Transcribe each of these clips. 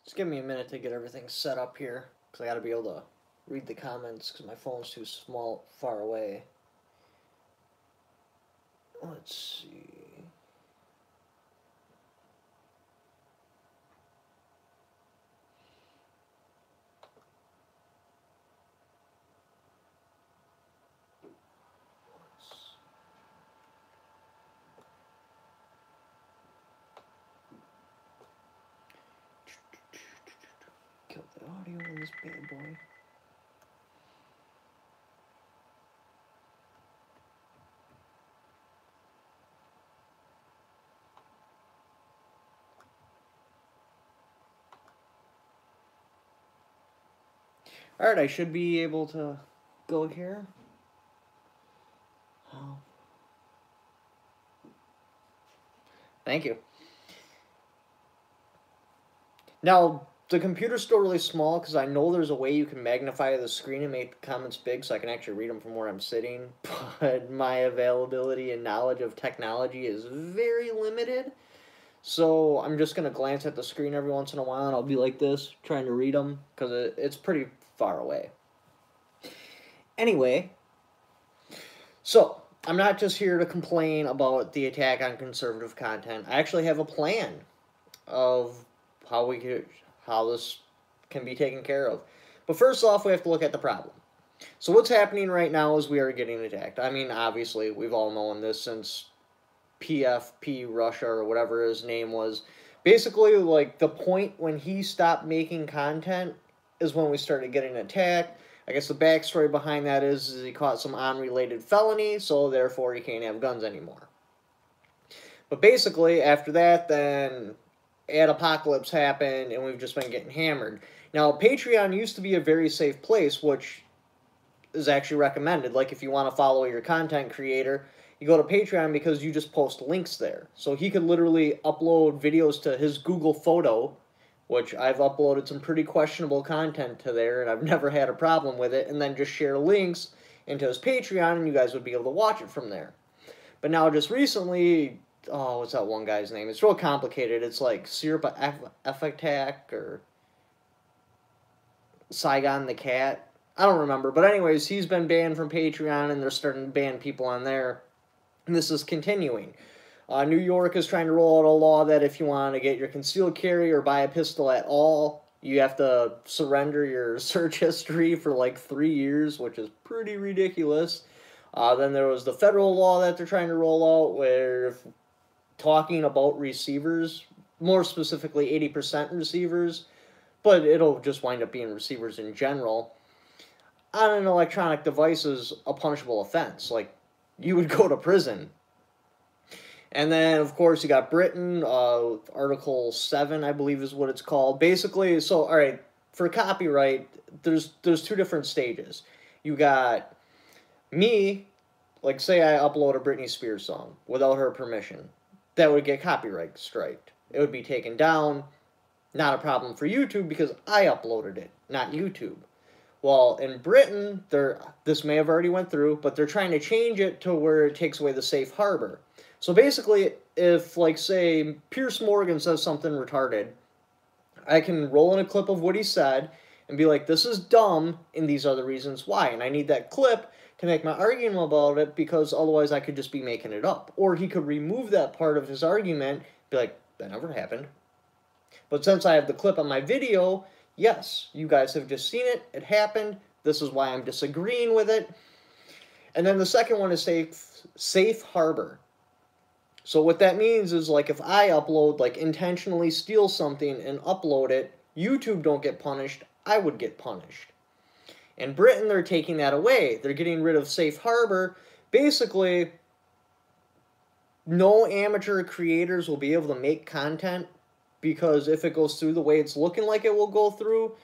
Just give me a minute to get everything set up here, because I got to be able to read the comments, because my phone's too small, far away. Let's see. Kill the audio on this bad boy. Alright, I should be able to go here. Oh. Thank you. Now, the computer's still really small because I know there's a way you can magnify the screen and make the comments big so I can actually read them from where I'm sitting, but my availability and knowledge of technology is very limited. So I'm just going to glance at the screen every once in a while, and I'll be like this, trying to read them, because it's pretty far away. Anyway, so I'm not just here to complain about the attack on conservative content. I actually have a plan of how this can be taken care of. But first off, we have to look at the problem. So what's happening right now is we are getting attacked. I mean, obviously, we've all known this since PFP Russia or whatever his name was. Basically, like, the point when he stopped making content is when we started getting attacked. I guess the backstory behind that is he caught some unrelated felony, so therefore he can't have guns anymore. But basically, after that, then Apocalypse happened, and we've just been getting hammered. Now, Patreon used to be a very safe place, which is actually recommended. Like, if you want to follow your content creator, you go to Patreon because you just post links there. So he could literally upload videos to his Google Photo, which I've uploaded some pretty questionable content to there, and I've never had a problem with it, and then just share links into his Patreon, and you guys would be able to watch it from there. But now, just recently, oh, what's that one guy's name? It's real complicated. It's like Syrup Attack or Saigon the Cat. I don't remember. But anyways, he's been banned from Patreon, and they're starting to ban people on there. And this is continuing. New York is trying to roll out a law that if you want to get your concealed carry or buy a pistol at all, you have to surrender your search history for like 3 years, which is pretty ridiculous. Then there was the federal law that they're trying to roll out where if talking about receivers, more specifically 80% receivers, but it'll just wind up being receivers in general, on an electronic device is a punishable offense. Like, you would go to prison. And then, of course, you got Britain, Article 7, I believe is what it's called. Basically, so, all right, for copyright, there's 2 different stages. You got me, like, say I upload a Britney Spears song without her permission. That would get copyright striked. It would be taken down. Not a problem for YouTube because I uploaded it, not YouTube. Well, in Britain, this may have already went through, but they're trying to change it to where it takes away the safe harbor. So basically, if, like, say, Pierce Morgan says something retarded, I can roll in a clip of what he said and be like, this is dumb, and these are the reasons why. And I need that clip to make my argument about it, because otherwise I could just be making it up. Or he could remove that part of his argument, be like, that never happened. But since I have the clip on my video, yes, you guys have just seen it, it happened, this is why I'm disagreeing with it. And then the second one is safe harbor. So what that means is, like, if I upload, like, intentionally steal something and upload it, YouTube don't get punished, I would get punished. In Britain, they're taking that away. They're getting rid of safe harbor. Basically, no amateur creators will be able to make content, because if it goes through the way it's looking like it will go through,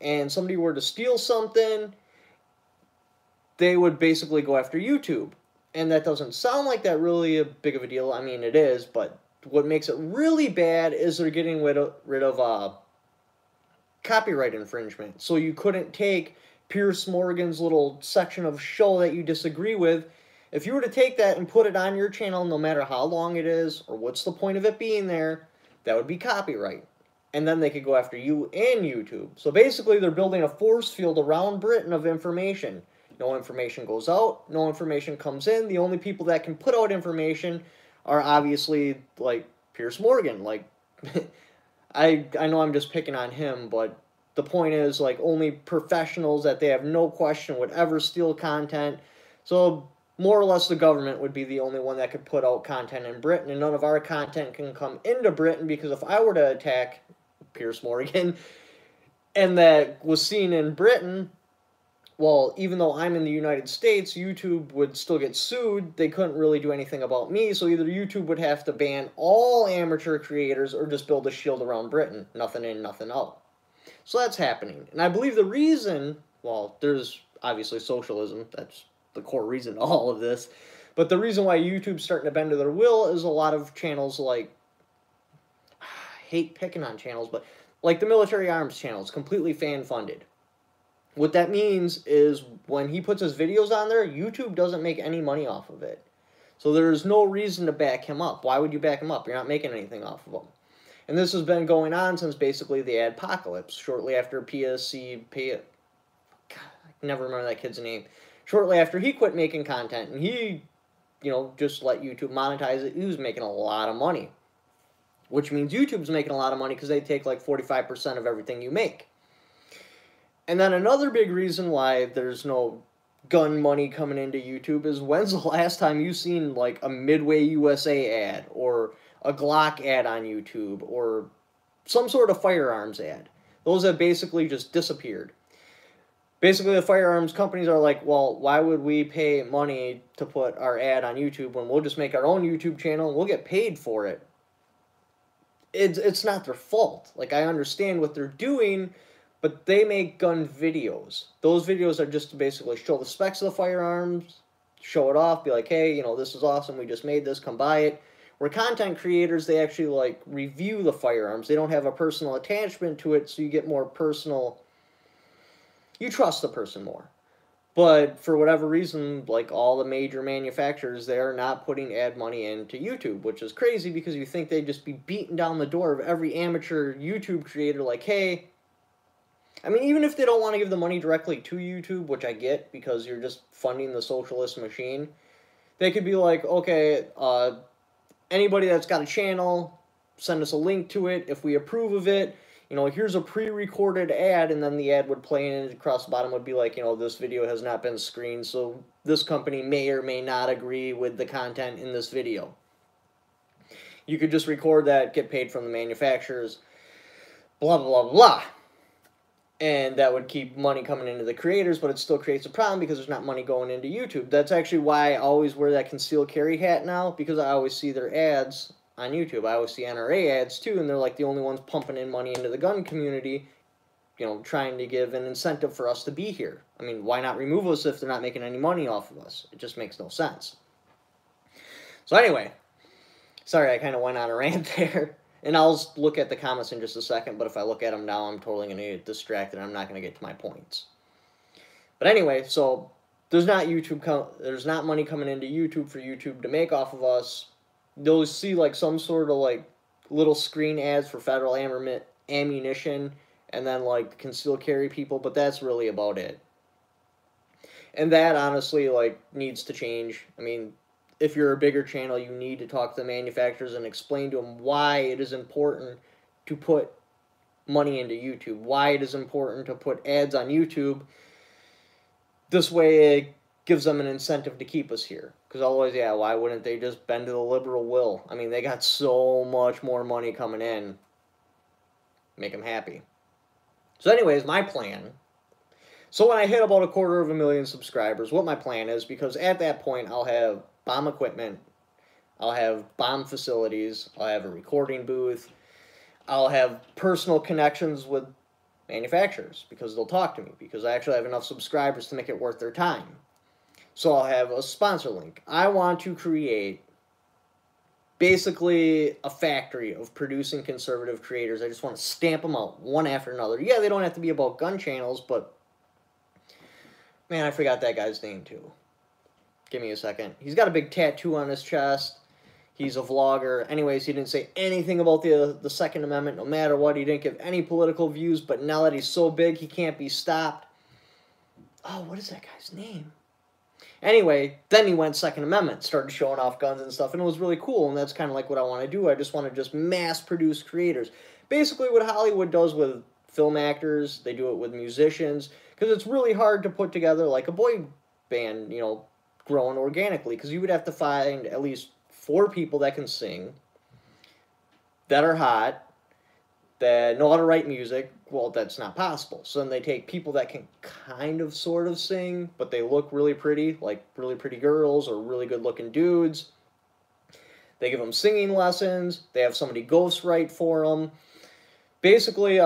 and somebody were to steal something, they would basically go after YouTube. And that doesn't sound like that really a big of a deal. I mean, it is, but what makes it really bad is they're getting rid of copyright infringement. So you couldn't take Pierce Morgan's little section of show that you disagree with. If you were to take that and put it on your channel, no matter how long it is, or what's the point of it being there, that would be copyright. and then they could go after you and YouTube. So basically, they're building a force field around Britain of information. No information goes out, no information comes in. The only people that can put out information are obviously, like, Piers Morgan. Like, I know I'm just picking on him, but the point is, like, only professionals that they have no question would ever steal content. So more or less the government would be the only one that could put out content in Britain, and none of our content can come into Britain, because if I were to attack Piers Morgan and that was seen in Britain, well, even though I'm in the United States, YouTube would still get sued. They couldn't really do anything about me, so either YouTube would have to ban all amateur creators or just build a shield around Britain. Nothing in, nothing out. So that's happening. And I believe the reason, well, there's obviously socialism. That's the core reason to all of this. But the reason why YouTube's starting to bend to their will is a lot of channels like, I hate picking on channels, but like the military arms channel is completely fan-funded. What that means is when he puts his videos on there, YouTube doesn't make any money off of it. So there's no reason to back him up. Why would you back him up? You're not making anything off of him. And this has been going on since basically the adpocalypse, shortly after PSC, God, I can never remember that kid's name. Shortly after he quit making content, and he, just let YouTube monetize it, he was making a lot of money. Which means YouTube's making a lot of money because they take like 45% of everything you make. And then another big reason why there's no gun money coming into YouTube is, when's the last time you've seen like a Midway USA ad or a Glock ad on YouTube or some sort of firearms ad? Those have basically just disappeared. Basically, the firearms companies are like, well, why would we pay money to put our ad on YouTube when we'll just make our own YouTube channel and we'll get paid for it? It's not their fault. Like, I understand what they're doing, but they make gun videos. Those videos are just to basically show the specs of the firearms, show it off, be like, hey, this is awesome, we just made this, come buy it. Where content creators, they actually, like, review the firearms. They don't have a personal attachment to it, so you get more personal. You trust the person more. But for whatever reason, like all the major manufacturers, they are not putting ad money into YouTube, which is crazy because you think they'd just be beating down the door of every amateur YouTube creator like, hey, I mean, even if they don't want to give the money directly to YouTube, which I get because you're just funding the socialist machine, they could be like, okay, anybody that's got a channel, send us a link to it. If we approve of it, here's a pre-recorded ad, and then the ad would play, and across the bottom would be like, this video has not been screened, so this company may or may not agree with the content in this video. You could just record that, get paid from the manufacturers, blah, blah, blah, blah. And that would keep money coming into the creators, but it still creates a problem because there's not money going into YouTube. That's actually why I always wear that concealed carry hat now, because I always see their ads on YouTube. I always see NRA ads too, and they're like the only ones pumping in money into the gun community, trying to give an incentive for us to be here. I mean, why not remove us if they're not making any money off of us? It just makes no sense. So anyway, sorry I kind of went on a rant there, and I'll look at the comments in just a second, but if I look at them now, I'm totally going to get distracted, and I'm not going to get to my points. But anyway, so there's not money coming into YouTube for YouTube to make off of us. You'll see like some sort of like little screen ads for federal ammunition and then like concealed carry people, but that's really about it. And that honestly like needs to change. I mean, if you're a bigger channel, you need to talk to the manufacturers and explain to them why it is important to put money into YouTube, why it is important to put ads on YouTube. This way it gives them an incentive to keep us here. Because otherwise, yeah, why wouldn't they just bend to the liberal will? I mean, they got so much more money coming in. Make them happy. So anyways, my plan. So when I hit about 250,000 subscribers, what my plan is, because at that point, I'll have bomb equipment, I'll have bomb facilities, I'll have a recording booth, I'll have personal connections with manufacturers, because they'll talk to me, because I actually have enough subscribers to make it worth their time. So I'll have a sponsor link. I want to create basically a factory of producing conservative creators. I just want to stamp them out one after another. Yeah, they don't have to be about gun channels, but man, I forgot that guy's name too. Give me a second. He's got a big tattoo on his chest. He's a vlogger. Anyways, he didn't say anything about the Second Amendment, no matter what. He didn't give any political views, but now that he's so big, he can't be stopped. Oh, what is that guy's name? Anyway, then he went Second Amendment, started showing off guns and stuff, and it was really cool, and that's kind of like what I want to do. I just want to just mass-produce creators. Basically what Hollywood does with film actors, they do it with musicians, because it's really hard to put together like a boy band, you know, growing organically, because you would have to find at least 4 people that can sing, that are hot, that know how to write music. Well, that's not possible. So then they take people that can kind of sort of sing, but they look really pretty, like really pretty girls or really good looking dudes. They give them singing lessons. They have somebody ghostwrite for them. Basically,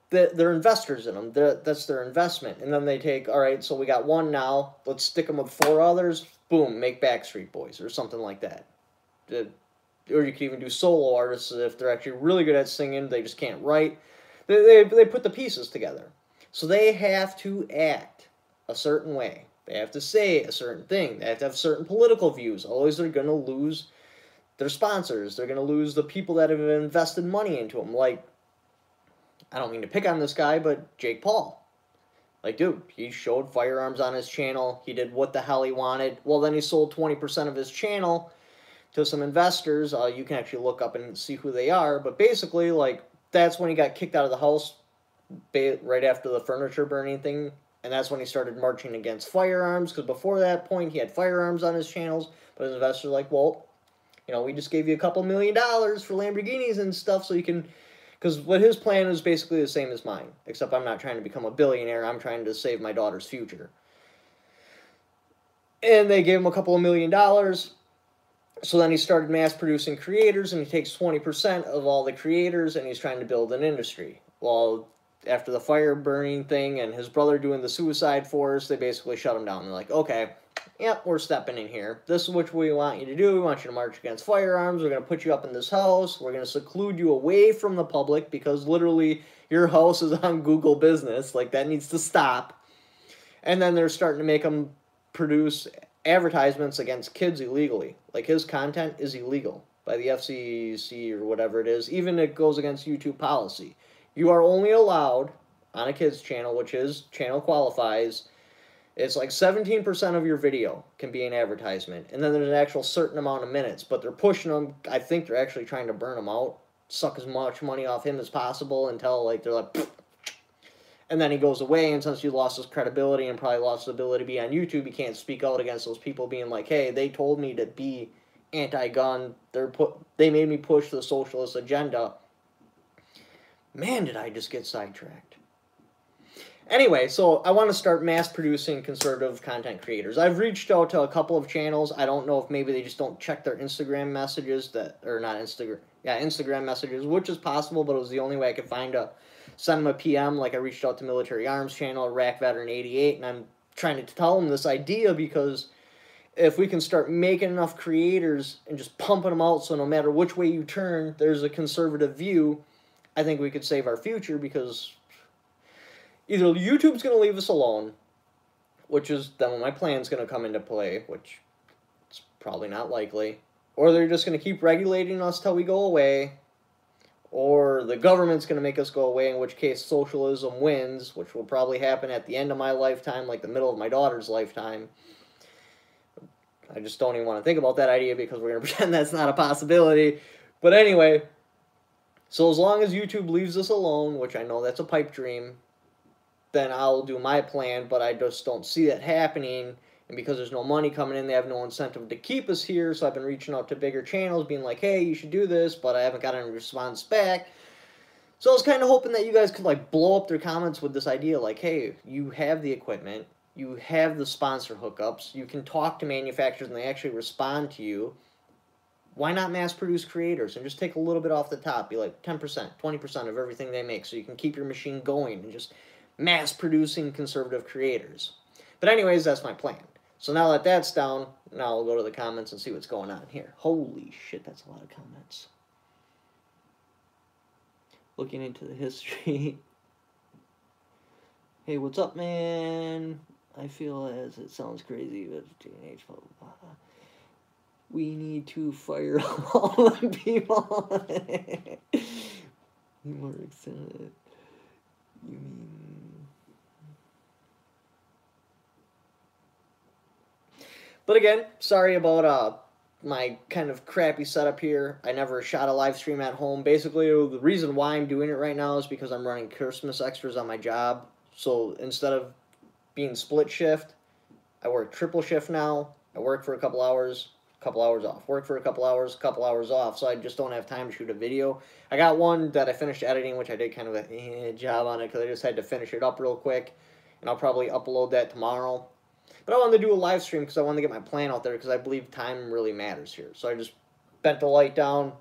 they're investors in them. That's their investment. And then they take, all right, so we got 1 now. Let's stick them with 4 others. Boom, make Backstreet Boys or something like that. Or you could even do solo artists if they're actually really good at singing. They just can't write. They put the pieces together. So they have to act a certain way. They have to say a certain thing. They have to have certain political views. Otherwise, they're going to lose their sponsors. They're going to lose the people that have invested money into them. Like, I don't mean to pick on this guy, but Jake Paul. Like, dude, he showed Firearms on his channel. He did what the hell he wanted. Well, then he sold 20% of his channel to some investors. You can actually look up and see who they are. But basically, like, that's when he got kicked out of the house right after the furniture burning thing. And that's when he started marching against Firearms. Because before that point, he had Firearms on his channels. But his investors were like, well, you know, we just gave you a couple $1 million for Lamborghinis and stuff so you can... Because what his plan is basically the same as mine. Except I'm not trying to become a billionaire. I'm trying to save my daughter's future. And they gave him a couple $1 million. So then he started mass-producing creators, and he takes 20% of all the creators, and he's trying to build an industry. Well, after the fire burning thing and his brother doing the suicide force, they basically shut him down. They're like, okay, yep, we're stepping in here. This is what we want you to do. We want you to march against Firearms. We're going to put you up in this house. We're going to seclude you away from the public because literally your house is on Google Business. Like, that needs to stop. And then they're starting to make him produce advertisements against kids illegally. Like, his content is illegal by the FCC or whatever it is. Even it goes against YouTube policy. You are only allowed on a kid's channel, which his channel qualifies. It's like 17% of your video can be an advertisement. And then there's an actual certain amount of minutes. But they're pushing them. I think they're actually trying to burn him out. Suck as much money off him as possible until, like, they're like... Pfft. And then he goes away, and since he lost his credibility and probably lost his ability to be on YouTube, he can't speak out against those people being like, hey, they told me to be anti-gun. They made me push the socialist agenda. Man, did I just get sidetracked. Anyway, so I want to start mass-producing conservative content creators. I've reached out to a couple of channels. I don't know if maybe they just don't check their Instagram messages, Instagram messages, which is possible, but it was the only way I could find to send them a PM. Like, I reached out to Military Arms Channel, Iraq Veteran 88, and I'm trying to tell them this idea because if we can start making enough creators and just pumping them out so no matter which way you turn, there's a conservative view, I think we could save our future because either YouTube's going to leave us alone, which is then when my plan's going to come into play, which is probably not likely, or they're just going to keep regulating us till we go away, or the government's going to make us go away, in which case socialism wins, which will probably happen at the end of my lifetime, like the middle of my daughter's lifetime. I just don't even want to think about that idea because we're going to pretend that's not a possibility. But anyway, so as long as YouTube leaves us alone, which I know that's a pipe dream, then I'll do my plan, but I just don't see that happening. And because there's no money coming in, they have no incentive to keep us here. So I've been reaching out to bigger channels, being like, hey, you should do this, but I haven't got any response back. So I was kind of hoping that you guys could, like, blow up their comments with this idea, like, hey, you have the equipment, you have the sponsor hookups, you can talk to manufacturers and they actually respond to you. Why not mass-produce creators and just take a little bit off the top? Be like 10%, 20% of everything they make so you can keep your machine going and just mass-producing conservative creators. But anyways, that's my plan. So now that that's down, now I'll go to the comments and see what's going on here. Holy shit, that's a lot of comments. Looking into the history. Hey, what's up, man? I feel as it sounds crazy, but teenage blah, blah, blah. We need to fire all the people. You more excited. You mean... But again, sorry about my kind of crappy setup here. I never shot a live stream at home. Basically, the reason why I'm doing it right now is because I'm running Christmas extras on my job. So instead of being split shift, I work triple shift now. I work for a couple hours off. Work for a couple hours off. So I just don't have time to shoot a video. I got one that I finished editing, which I did kind of a job on it because I just had to finish it up real quick. And I'll probably upload that tomorrow. But I wanted to do a live stream because I wanted to get my plan out there because I believe time really matters here. So I just bent the light down,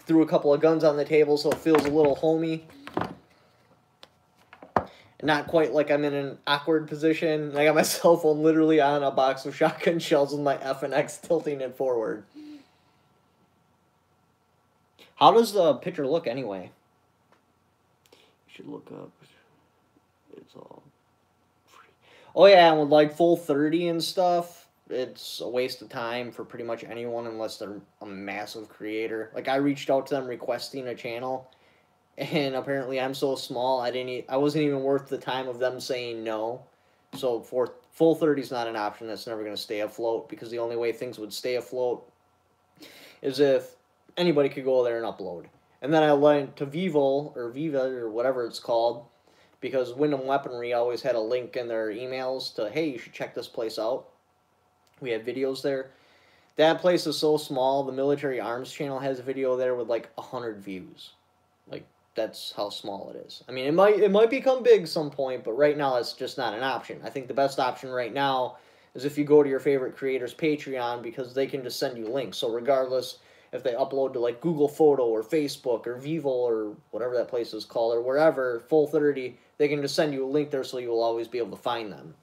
threw a couple of guns on the table so it feels a little homey. Not quite like I'm in an awkward position. I got my cell phone literally on a box of shotgun shells with my F and X tilting it forward. How does the picture look anyway? You should look up. It's all free. Oh yeah, and with like full 30 and stuff, it's a waste of time for pretty much anyone unless they're a massive creator. Like I reached out to them requesting a channel. And apparently I'm so small, I wasn't even worth the time of them saying no. So for full 30 is not an option. That's never going to stay afloat because the only way things would stay afloat is if anybody could go there and upload. And then I went to Viva or whatever it's called because Wyndham Weaponry always had a link in their emails to, hey, you should check this place out. We have videos there. That place is so small. The Military Arms channel has a video there with like 100 views. Like, that's how small it is. I mean, it might become big some point, but right now it's just not an option. I think the best option right now is if you go to your favorite creator's Patreon because they can just send you links. So regardless if they upload to like Google Photo or Facebook or Vivo or whatever that place is called or wherever, full 30, they can just send you a link there so you will always be able to find them.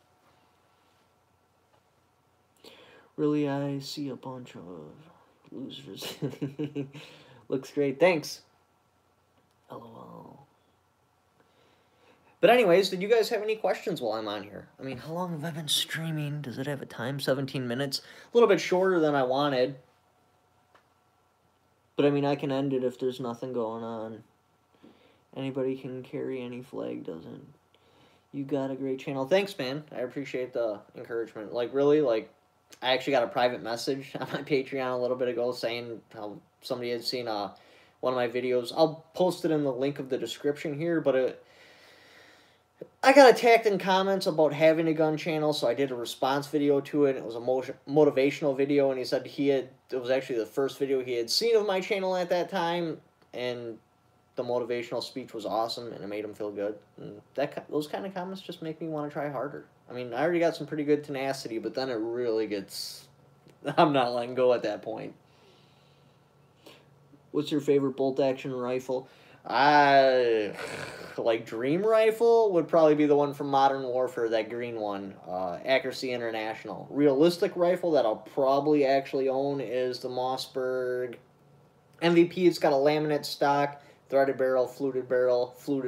Really, I see a bunch of losers. Looks great. Thanks. LOL. But anyways, did you guys have any questions while I'm on here? I mean, how long have I been streaming? Does it have a time? 17 minutes? A little bit shorter than I wanted. But I mean, I can end it if there's nothing going on. Anybody can carry any flag, doesn't. You got a great channel. Thanks, man. I appreciate the encouragement. Like, really, like, I actually got a private message on my Patreon a little bit ago saying how somebody had seen one of my videos. I'll post it in the link of the description here, but I got attacked in comments about having a gun channel, so I did a response video to it. It was a motivational video, and he said it was actually the first video he had seen of my channel at that time, and the motivational speech was awesome, and it made him feel good. And those kind of comments just make me want to try harder. I mean, I already got some pretty good tenacity, but then it really gets... I'm not letting go at that point. What's your favorite bolt-action rifle? Like Dream Rifle would probably be the one from Modern Warfare, that green one. Accuracy International. Realistic rifle that I'll probably actually own is the Mossberg MVP. It's got a laminate stock, threaded barrel, fluted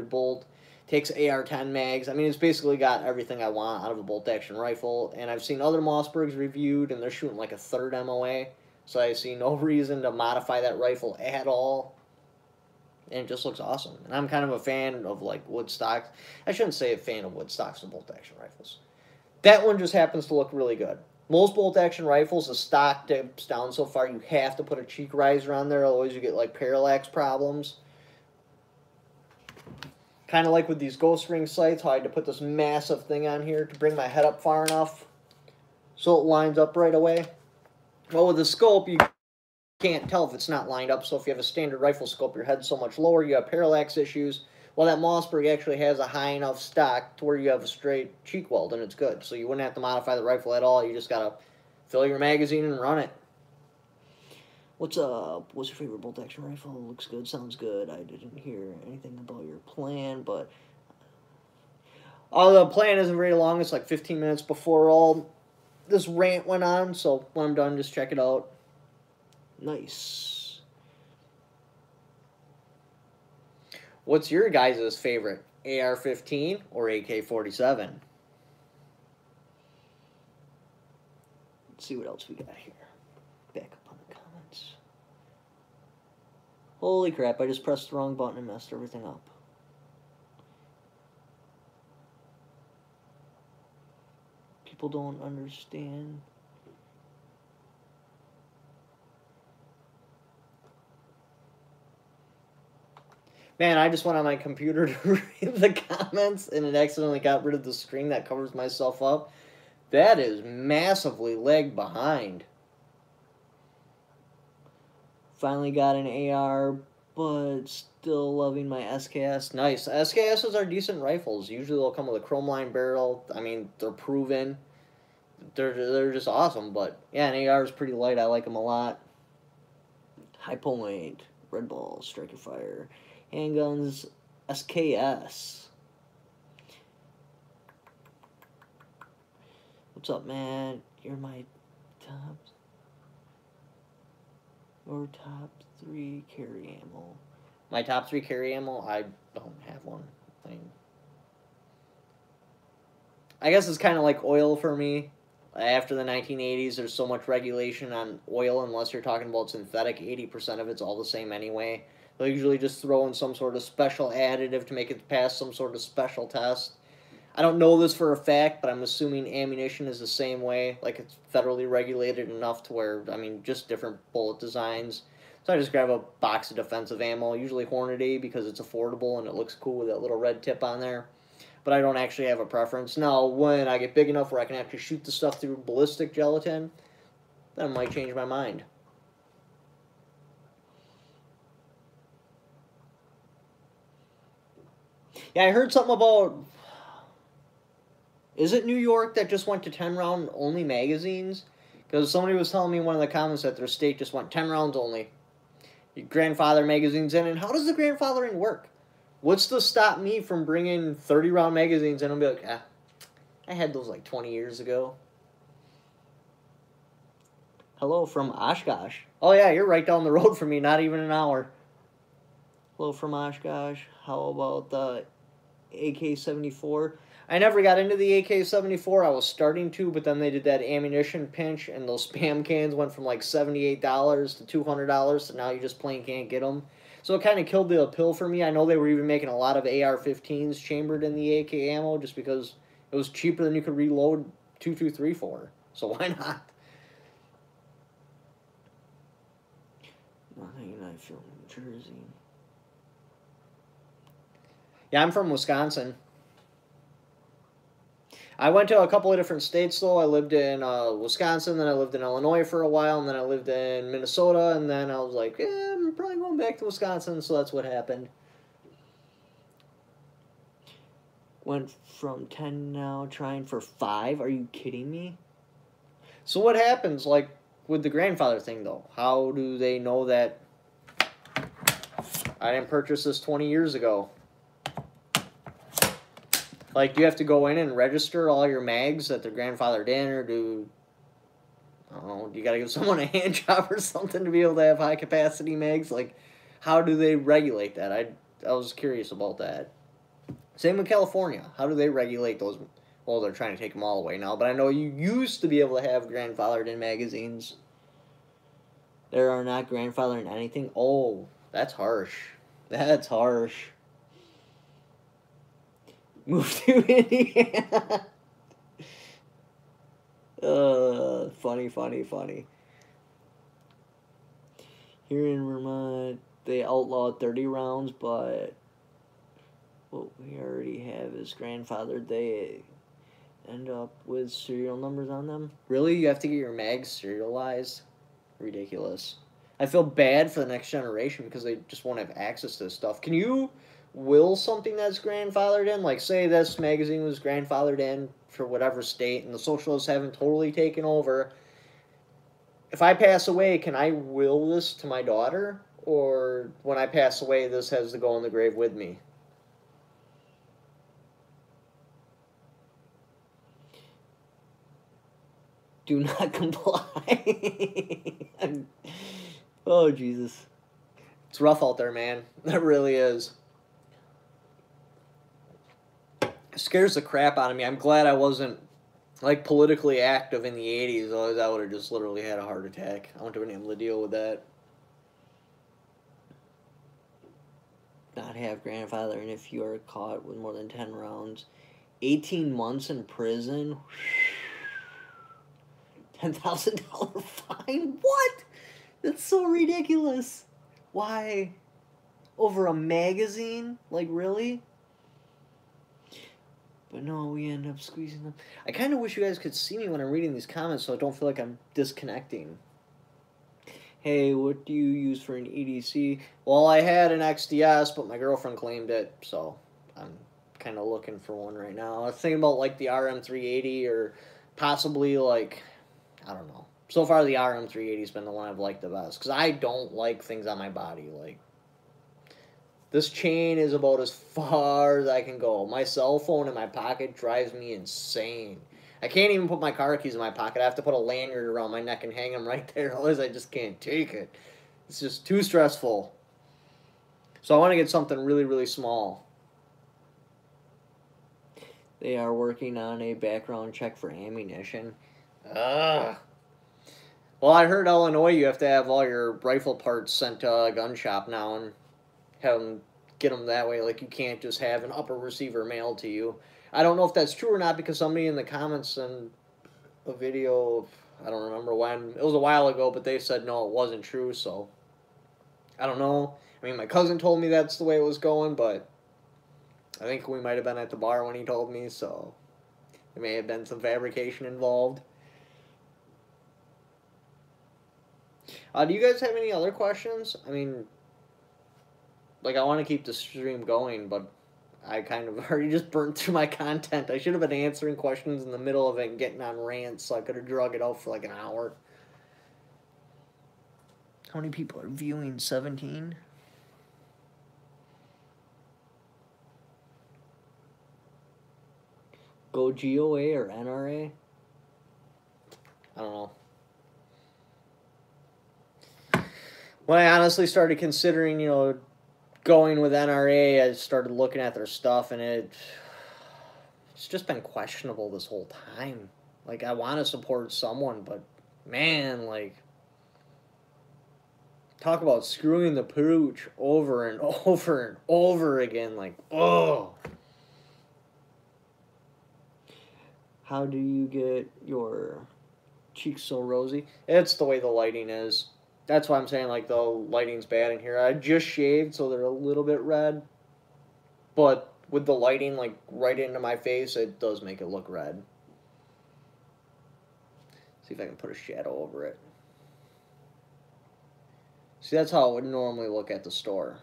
bolt. Takes AR-10 mags. I mean, it's basically got everything I want out of a bolt-action rifle. And I've seen other Mossbergs reviewed, and they're shooting like a third MOA. So I see no reason to modify that rifle at all. And it just looks awesome. And I'm kind of a fan of, like, wood stocks. I shouldn't say a fan of wood stocks and bolt-action rifles. That one just happens to look really good. Most bolt-action rifles, the stock dips down so far, you have to put a cheek riser on there. Otherwise, you get, like, parallax problems. Kind of like with these ghost ring sights, how I had to put this massive thing on here to bring my head up far enough so it lines up right away. Well, with the scope, you can't tell if it's not lined up, so if you have a standard rifle scope, your head's so much lower, you have parallax issues. Well, that Mossberg actually has a high enough stock to where you have a straight cheek weld, and it's good. So you wouldn't have to modify the rifle at all. You just got to fill your magazine and run it. What's up? What's your favorite bolt-action rifle? Looks good, sounds good. I didn't hear anything about your plan, but... the plan isn't very long. It's like 15 minutes before all this rant went on, so when I'm done, just check it out. Nice. What's your guys' favorite? AR-15 or AK-47? Let's see what else we got here. Back up on the comments. Holy crap, I just pressed the wrong button and messed everything up. People don't understand. Man, I just went on my computer to read the comments and it accidentally got rid of the screen that covers myself up. That is massively lagged behind. Finally got an AR, but still loving my SKS. Nice. SKSs are decent rifles. Usually they'll come with a chrome line barrel. I mean, they're proven. They're just awesome, but yeah, an AR is pretty light. I like them a lot. High point, Red Ball, Striker Fire. Handguns, SKS. What's up, man? You're my top. Your top 3 carry ammo. My top 3 carry ammo? I don't have one. I guess it's kind of like oil for me. After the 1980s, there's so much regulation on oil, unless you're talking about synthetic. 80% of it's all the same anyway. They'll usually just throw in some sort of special additive to make it pass some sort of special test. I don't know this for a fact, but I'm assuming ammunition is the same way. Like, it's federally regulated enough to where, I mean, just different bullet designs. So I just grab a box of defensive ammo, usually Hornady, because it's affordable and it looks cool with that little red tip on there. But I don't actually have a preference. Now, when I get big enough where I can actually shoot the stuff through ballistic gelatin, then I might change my mind. Yeah, I heard something about... Is it New York that just went to 10-round only magazines? Because somebody was telling me in one of the comments that their state just went 10 rounds only. You grandfather magazines in, and how does the grandfathering work? What's to stop me from bringing 30-round magazines in and be like, ah, I had those like 20 years ago. Hello from Oshkosh. Oh yeah, you're right down the road from me, not even an hour. Hello from Oshkosh. How about the AK-74? I never got into the AK-74. I was starting to, but then they did that ammunition pinch, and those spam cans went from like $78 to $200, so now you just plain can't get them. So it kind of killed the appeal for me. I know they were even making a lot of AR-15s chambered in the AK ammo just because it was cheaper than you could reload 223 for. So why not? Nothing I feel New Jersey. Yeah, I'm from Wisconsin. I went to a couple of different states, though. I lived in Wisconsin, then I lived in Illinois for a while, and then I lived in Minnesota, and then I was like, yeah, I'm probably going back to Wisconsin, so that's what happened. Went from 10 now, trying for 5? Are you kidding me? So what happens, like, with the grandfather thing, though? How do they know that I didn't purchase this 20 years ago? Like, do you have to go in and register all your mags that they're grandfathered in, or I don't know, do you got to give someone a hand job or something to be able to have high-capacity mags? Like, how do they regulate that? I was curious about that. Same with California. How do they regulate those? Well, they're trying to take them all away now, but I know you used to be able to have grandfathered-in magazines. There are not grandfathered in anything? Oh, that's harsh. That's harsh. Move to Indiana. Funny. Here in Vermont, they outlawed 30 rounds, but what we already have is grandfathered. They end up with serial numbers on them. Really? You have to get your mags serialized? Ridiculous. I feel bad for the next generation because they just won't have access to this stuff. Can you will something that's grandfathered in? Like, say this magazine was grandfathered in for whatever state and the socialists haven't totally taken over. If I pass away, can I will this to my daughter? Or when I pass away, this has to go in the grave with me? Do not comply. Oh, Jesus. It's rough out there, man. It really is. It scares the crap out of me. I'm glad I wasn't like politically active in the 80s, I would have just literally had a heart attack. I wouldn't have been able to deal with that. Not have grandfather, and if you are caught with more than 10 rounds, 18 months in prison, $10,000 fine? What? That's so ridiculous. Why? Over a magazine? Like, really? But no, we end up squeezing them. I kind of wish you guys could see me when I'm reading these comments so I don't feel like I'm disconnecting. Hey, what do you use for an EDC? Well, I had an XDS, but my girlfriend claimed it, so I'm kind of looking for one right now. I was thinking about, like, the RM380 or possibly, like, I don't know. So far, the RM380's been the one I've liked the best, because I don't like things on my body. Like, this chain is about as far as I can go. My cell phone in my pocket drives me insane. I can't even put my car keys in my pocket. I have to put a lanyard around my neck and hang them right there. Otherwise, I just can't take it. It's just too stressful. So I want to get something really, really small. They are working on a background check for ammunition. Ugh. Well, I heard Illinois, you have to have all your rifle parts sent to a gun shop now and have them get them that way. Like, you can't just have an upper receiver mailed to you. I don't know if that's true or not, because somebody in the comments in a video, I don't remember when, it was a while ago, but they said no, it wasn't true, so I don't know. I mean, my cousin told me that's the way it was going, but I think we might have been at the bar when he told me, so there may have been some fabrication involved. Do you guys have any other questions? I mean, like, I want to keep the stream going, but I kind of already just burnt through my content. I should have been answering questions in the middle of it and getting on rants, so I could have drug it out for like an hour. How many people are viewing? 17? Go GOA or NRA? I don't know. When I honestly started considering, going with NRA, I started looking at their stuff, and it's just been questionable this whole time. Like, I want to support someone, but man, like, talk about screwing the pooch over and over and over again. Like, oh. How do you get your cheeks so rosy? It's the way the lighting is. That's why I'm saying, like, the lighting's bad in here. I just shaved, so they're a little bit red. But with the lighting, like, right into my face, it does make it look red. See if I can put a shadow over it. See, that's how it would normally look at the store.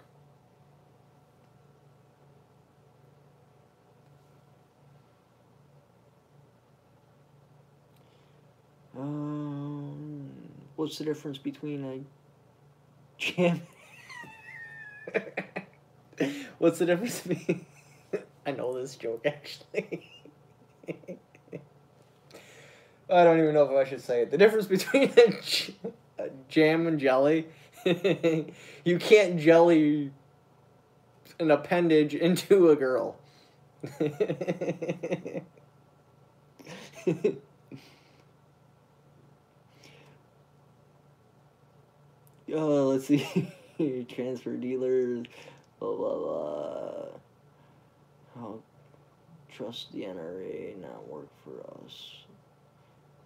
What's the difference between a jam? What's the difference between... I know this joke, actually. I don't even know if I should say it. The difference between a jam and jelly... You can't jelly an appendage into a girl. Let's see. Transfer dealers, blah, blah, blah. How trust the NRA, not work for us.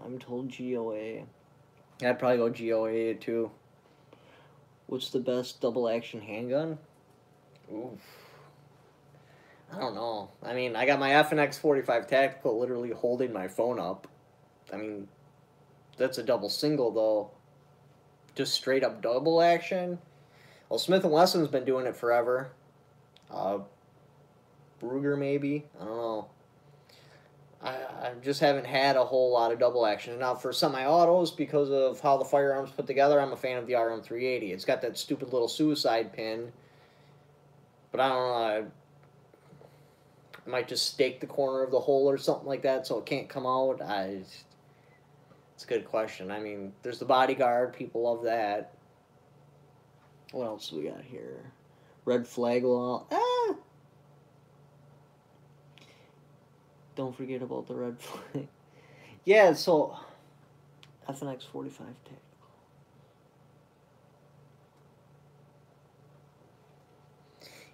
I'm told GOA. I'd probably go GOA too. What's the best double action handgun? Oof. I don't know. I mean, I got my FNX 45 Tactical literally holding my phone up. I mean, that's a double single though. Just straight up double action. Well, Smith & Wesson's been doing it forever. Ruger maybe. I don't know. I just haven't had a whole lot of double action. Now, for semi-autos, because of how the Firearms put together, I'm a fan of the RM380. It's got that stupid little suicide pin. But I don't know. I might just stake the corner of the hole or something like that so it can't come out. It's a good question. I mean, there's the Bodyguard. People love that. What else do we got here? Red flag law. Don't forget about the red flag. Yeah, so FNX 45 tactical.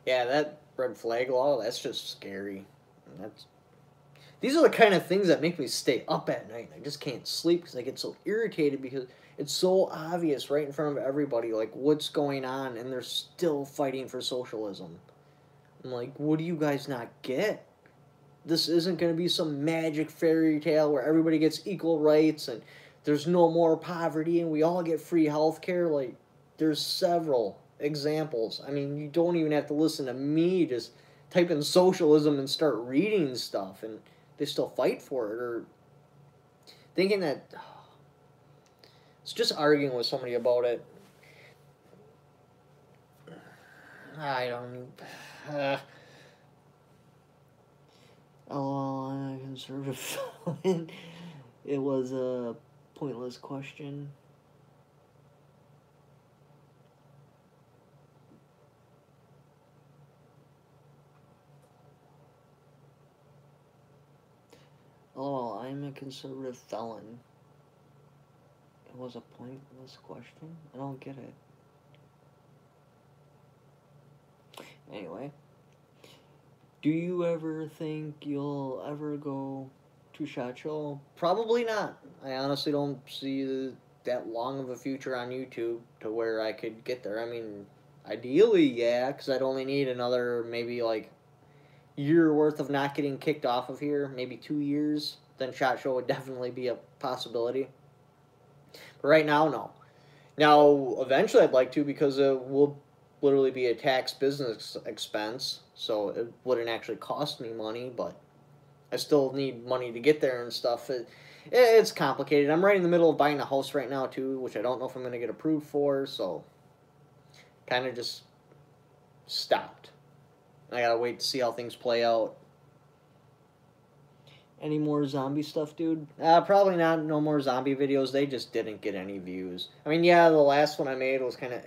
Yeah, that red flag law, that's just scary. These are the kind of things that make me stay up at night. I just can't sleep because I get so irritated because it's so obvious right in front of everybody, like what's going on, and they're still fighting for socialism. I'm like, what do you guys not get? This isn't going to be some magic fairy tale where everybody gets equal rights and there's no more poverty and we all get free health care. Like, there's several examples. I mean, you don't even have to listen to me. Just type in socialism and start reading stuff, and they still fight for it. Or thinking that it's just arguing with somebody about it. I don't. Oh, I'm a conservative felon. It was a pointless question. Oh, I'm a conservative felon. It was a pointless question? I don't get it. Anyway. Do you ever think you'll ever go to SHOT Show? Probably not. I honestly don't see that long of a future on YouTube to where I could get there. I mean, ideally, yeah, because I'd only need another maybe like year worth of not getting kicked off of here, maybe 2 years. Then SHOT Show would definitely be a possibility. But right now, no. Now, eventually I'd like to because it will literally be a tax business expense, so it wouldn't actually cost me money, but I still need money to get there and stuff. It's complicated. I'm right in the middle of buying a house right now, too, which I don't know if I'm going to get approved for, so kind of just stopped. I got to wait to see how things play out. Any more zombie stuff, dude? Probably not. No more zombie videos. They just didn't get any views. I mean, yeah, the last one I made was kind of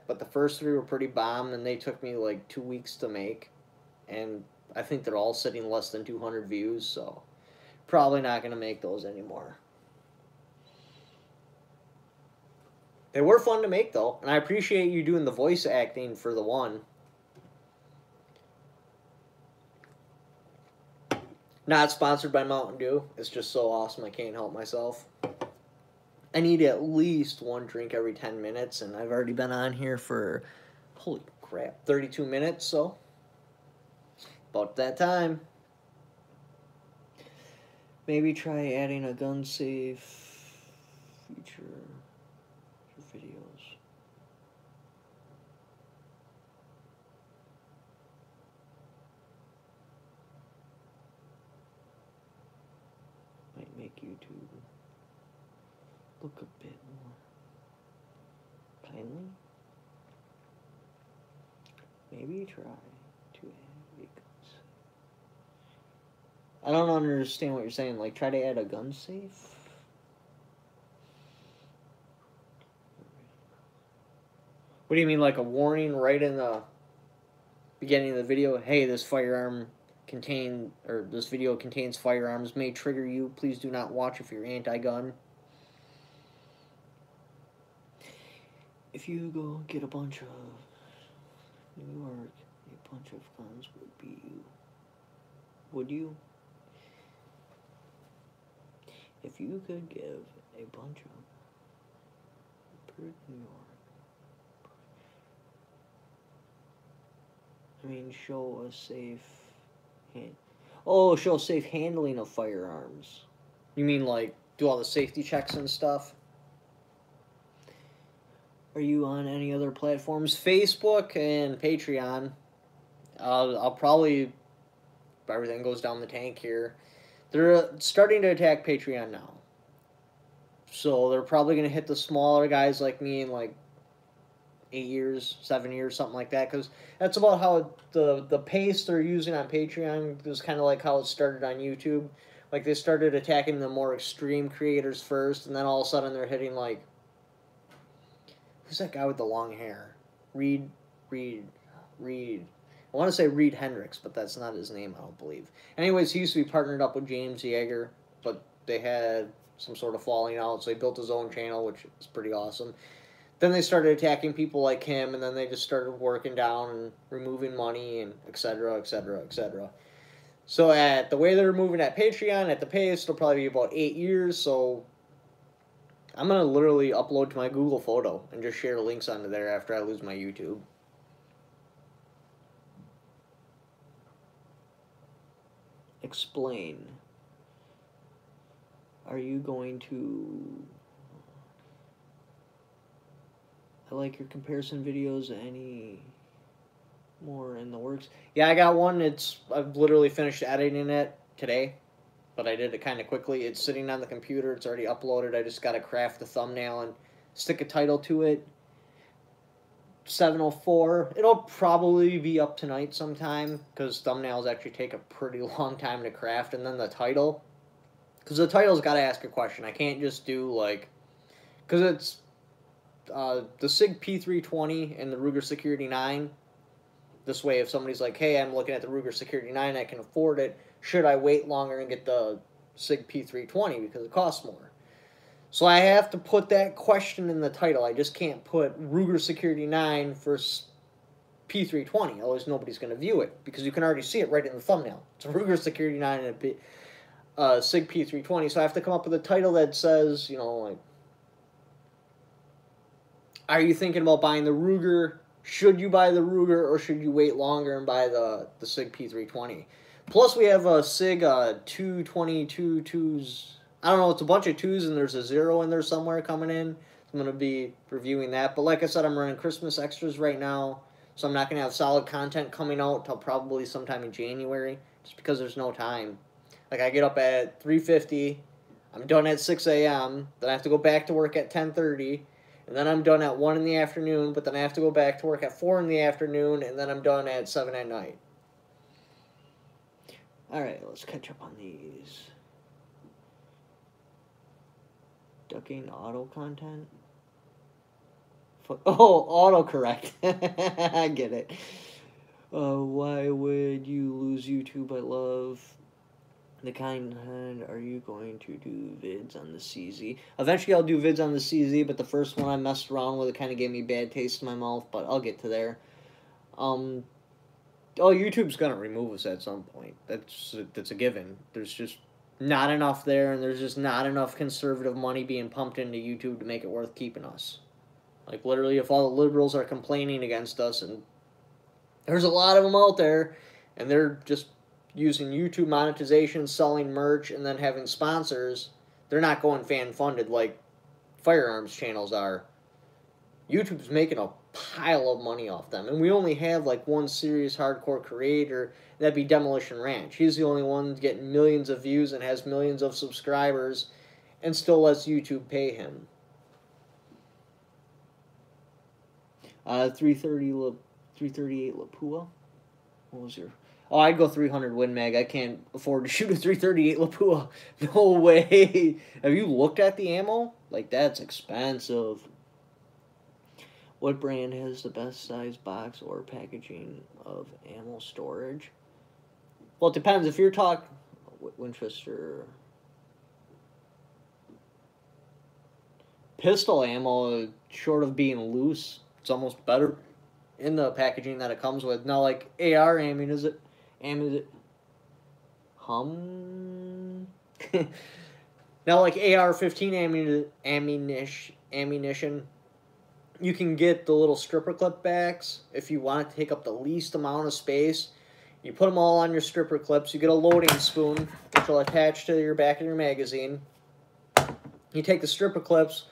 but the first 3 were pretty bomb, and they took me like 2 weeks to make. And I think they're all sitting less than 200 views, so probably not going to make those anymore. They were fun to make, though, and I appreciate you doing the voice acting for the one. Not sponsored by Mountain Dew. It's just so awesome I can't help myself. I need at least one drink every 10 minutes, and I've already been on here for, holy crap, 32 minutes, so about that time. Maybe try adding a gun safe feature for videos. Might make YouTube look a bit more kindly. Maybe try to add a gun safe. I don't understand what you're saying. Like, try to add a gun safe? What do you mean, like a warning right in the beginning of the video? Hey, this this video contains firearms, may trigger you. Please do not watch if you're anti-gun. If you go get a bunch of New York, a bunch of guns would be you. Would you? If you could give a bunch of New York, I mean, show a safe show safe handling of firearms. You mean like do all the safety checks and stuff? Are you on any other platforms? Facebook and Patreon. I'll probably, if everything goes down the tank here, they're starting to attack Patreon now. So they're probably going to hit the smaller guys like me in like 8 years, 7 years, something like that. Because that's about how the pace they're using on Patreon is kind of like how it started on YouTube. Like they started attacking the more extreme creators first, and then all of a sudden they're hitting like, who's that guy with the long hair? Reed. I want to say Reed Hendricks, but that's not his name, I don't believe. Anyways, he used to be partnered up with James Yeager, but they had some sort of falling out, so he built his own channel, which is pretty awesome. Then they started attacking people like him, and then they just started working down and removing money and et cetera, et cetera, et cetera. So at the way they're moving at Patreon, at the pace, it'll probably be about 8 years, so I'm going to literally upload to my Google photo and just share links onto there after I lose my YouTube. Explain. Are you going to... I like your comparison videos. Any more in the works? Yeah, I got one. I've literally finished editing it today, but I did it kind of quickly. It's sitting on the computer. It's already uploaded. I just got to craft the thumbnail and stick a title to it. 7:04. It'll probably be up tonight sometime, because thumbnails actually take a pretty long time to craft, and then the title. Because the title's got to ask a question. I can't just do, like... Because it's the SIG P320 and the Ruger Security 9. This way, if somebody's like, hey, I'm looking at the Ruger Security 9, I can afford it, should I wait longer and get the SIG P320 because it costs more? So I have to put that question in the title. I just can't put Ruger Security 9 for P320, otherwise nobody's going to view it, because you can already see it right in the thumbnail. It's a Ruger Security 9 and a SIG P320, so I have to come up with a title that says, you know, like, are you thinking about buying the Ruger? Should you buy the Ruger, or should you wait longer and buy the SIG P320? Plus, we have a SIG 222 twos. I don't know, it's a bunch of 2s, and there's a 0 in there somewhere coming in. I'm going to be reviewing that. But like I said, I'm running Christmas extras right now, so I'm not going to have solid content coming out till probably sometime in January, just because there's no time. Like, I get up at 3:50, I'm done at 6 a.m., then I have to go back to work at 10:30, and then I'm done at 1 in the afternoon, but then I have to go back to work at 4 in the afternoon, and then I'm done at 7 at night. Alright, let's catch up on these. Ducking auto content? Oh, autocorrect. I get it. Why would you lose YouTube? I love the kind. Are you going to do vids on the CZ? Eventually I'll do vids on the CZ, but the first one I messed around with, it kind of gave me a bad taste in my mouth, but I'll get to there. Oh, YouTube's gonna remove us at some point. That's a given. There's just not enough there, and there's just not enough conservative money being pumped into YouTube to make it worth keeping us. Like, literally, if all the liberals are complaining against us, and there's a lot of them out there, and they're just using YouTube monetization, selling merch, and then having sponsors, they're not going fan-funded like Firearms channels are. YouTube's making a pile of money off them, and we only have like one serious hardcore creator, that'd be Demolition Ranch. He's the only one getting millions of views and has millions of subscribers, and still lets YouTube pay him. 338 Lapua. What was your... Oh, I'd go 300 Win Mag. I can't afford to shoot a 338 Lapua. No way. Have you looked at the ammo? Like, that's expensive. What brand has the best size box or packaging of ammo storage? Well, it depends. If you're talking Winchester pistol ammo, short of being loose, it's almost better in the packaging that it comes with. Now, like AR ammunition, now, like AR-15 ammunition, you can get the little stripper clip backs if you want to take up the least amount of space. You put them all on your stripper clips. You get a loading spoon, which will attach to your back of your magazine. You take the stripper clips.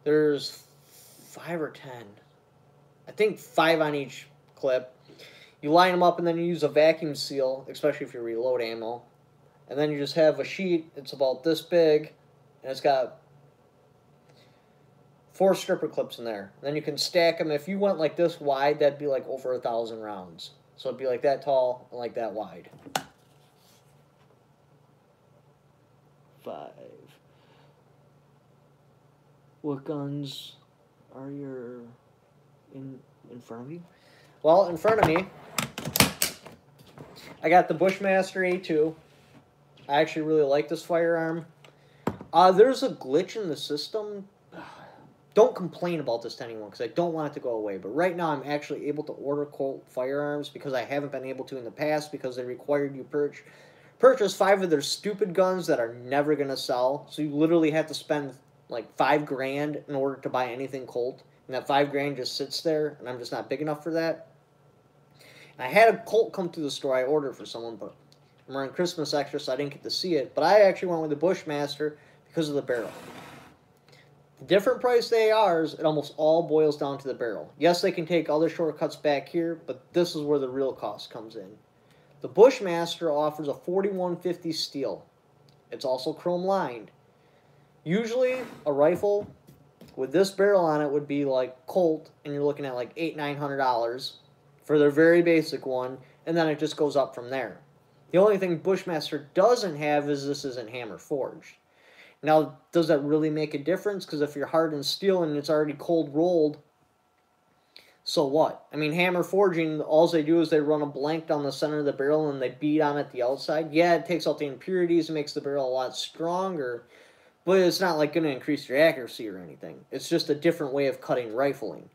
There's 5 or 10. I think 5 on each clip. You line them up, and then you use a vacuum seal, especially if you reload ammo. And then you just have a sheet. It's about this big, and it's got 4 stripper clips in there. And then you can stack them. If you went like this wide, that'd be like over 1,000 rounds. So it'd be like that tall and like that wide. 5. What guns are your in front of you? Well, in front of me, I got the Bushmaster A2. I actually really like this firearm. There's a glitch in the system. Don't complain about this to anyone because I don't want it to go away. But right now I'm actually able to order Colt firearms because I haven't been able to in the past because they required you purchase 5 of their stupid guns that are never going to sell. So you literally have to spend like $5,000 in order to buy anything Colt. And that $5,000 just sits there and I'm just not big enough for that. And I had a Colt come through the store. I ordered for someone, but I'm wearing Christmas extra so I didn't get to see it. But I actually went with the Bushmaster because of the barrel. Different price they ARs, it almost all boils down to the barrel. Yes, they can take other shortcuts back here, but this is where the real cost comes in. The Bushmaster offers a 4150 steel. It's also chrome lined. Usually, a rifle with this barrel on it would be like Colt, and you're looking at like $800-900 for their very basic one, and then it just goes up from there. The only thing Bushmaster doesn't have is this isn't hammer forged. Now, does that really make a difference? Because if you're hardened steel and it's already cold rolled, so what? I mean, hammer forging, all they do is they run a blank down the center of the barrel and they beat on it the outside. Yeah, it takes out the impurities and makes the barrel a lot stronger, but it's not like going to increase your accuracy or anything. It's just a different way of cutting rifling.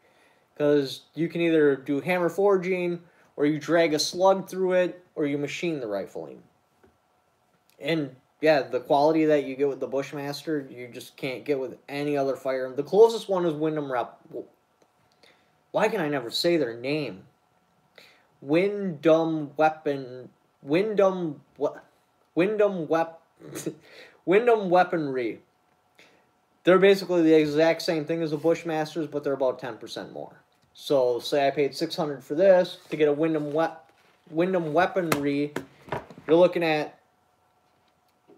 Because you can either do hammer forging, or you drag a slug through it, or you machine the rifling. And yeah, the quality that you get with the Bushmaster, you just can't get with any other firearm. The closest one is Wyndham Rep. Why can I never say their name? Wyndham Weaponry. They're basically the exact same thing as the Bushmasters, but they're about 10% more. So, say I paid $600 for this to get a Wyndham Weaponry. You're looking at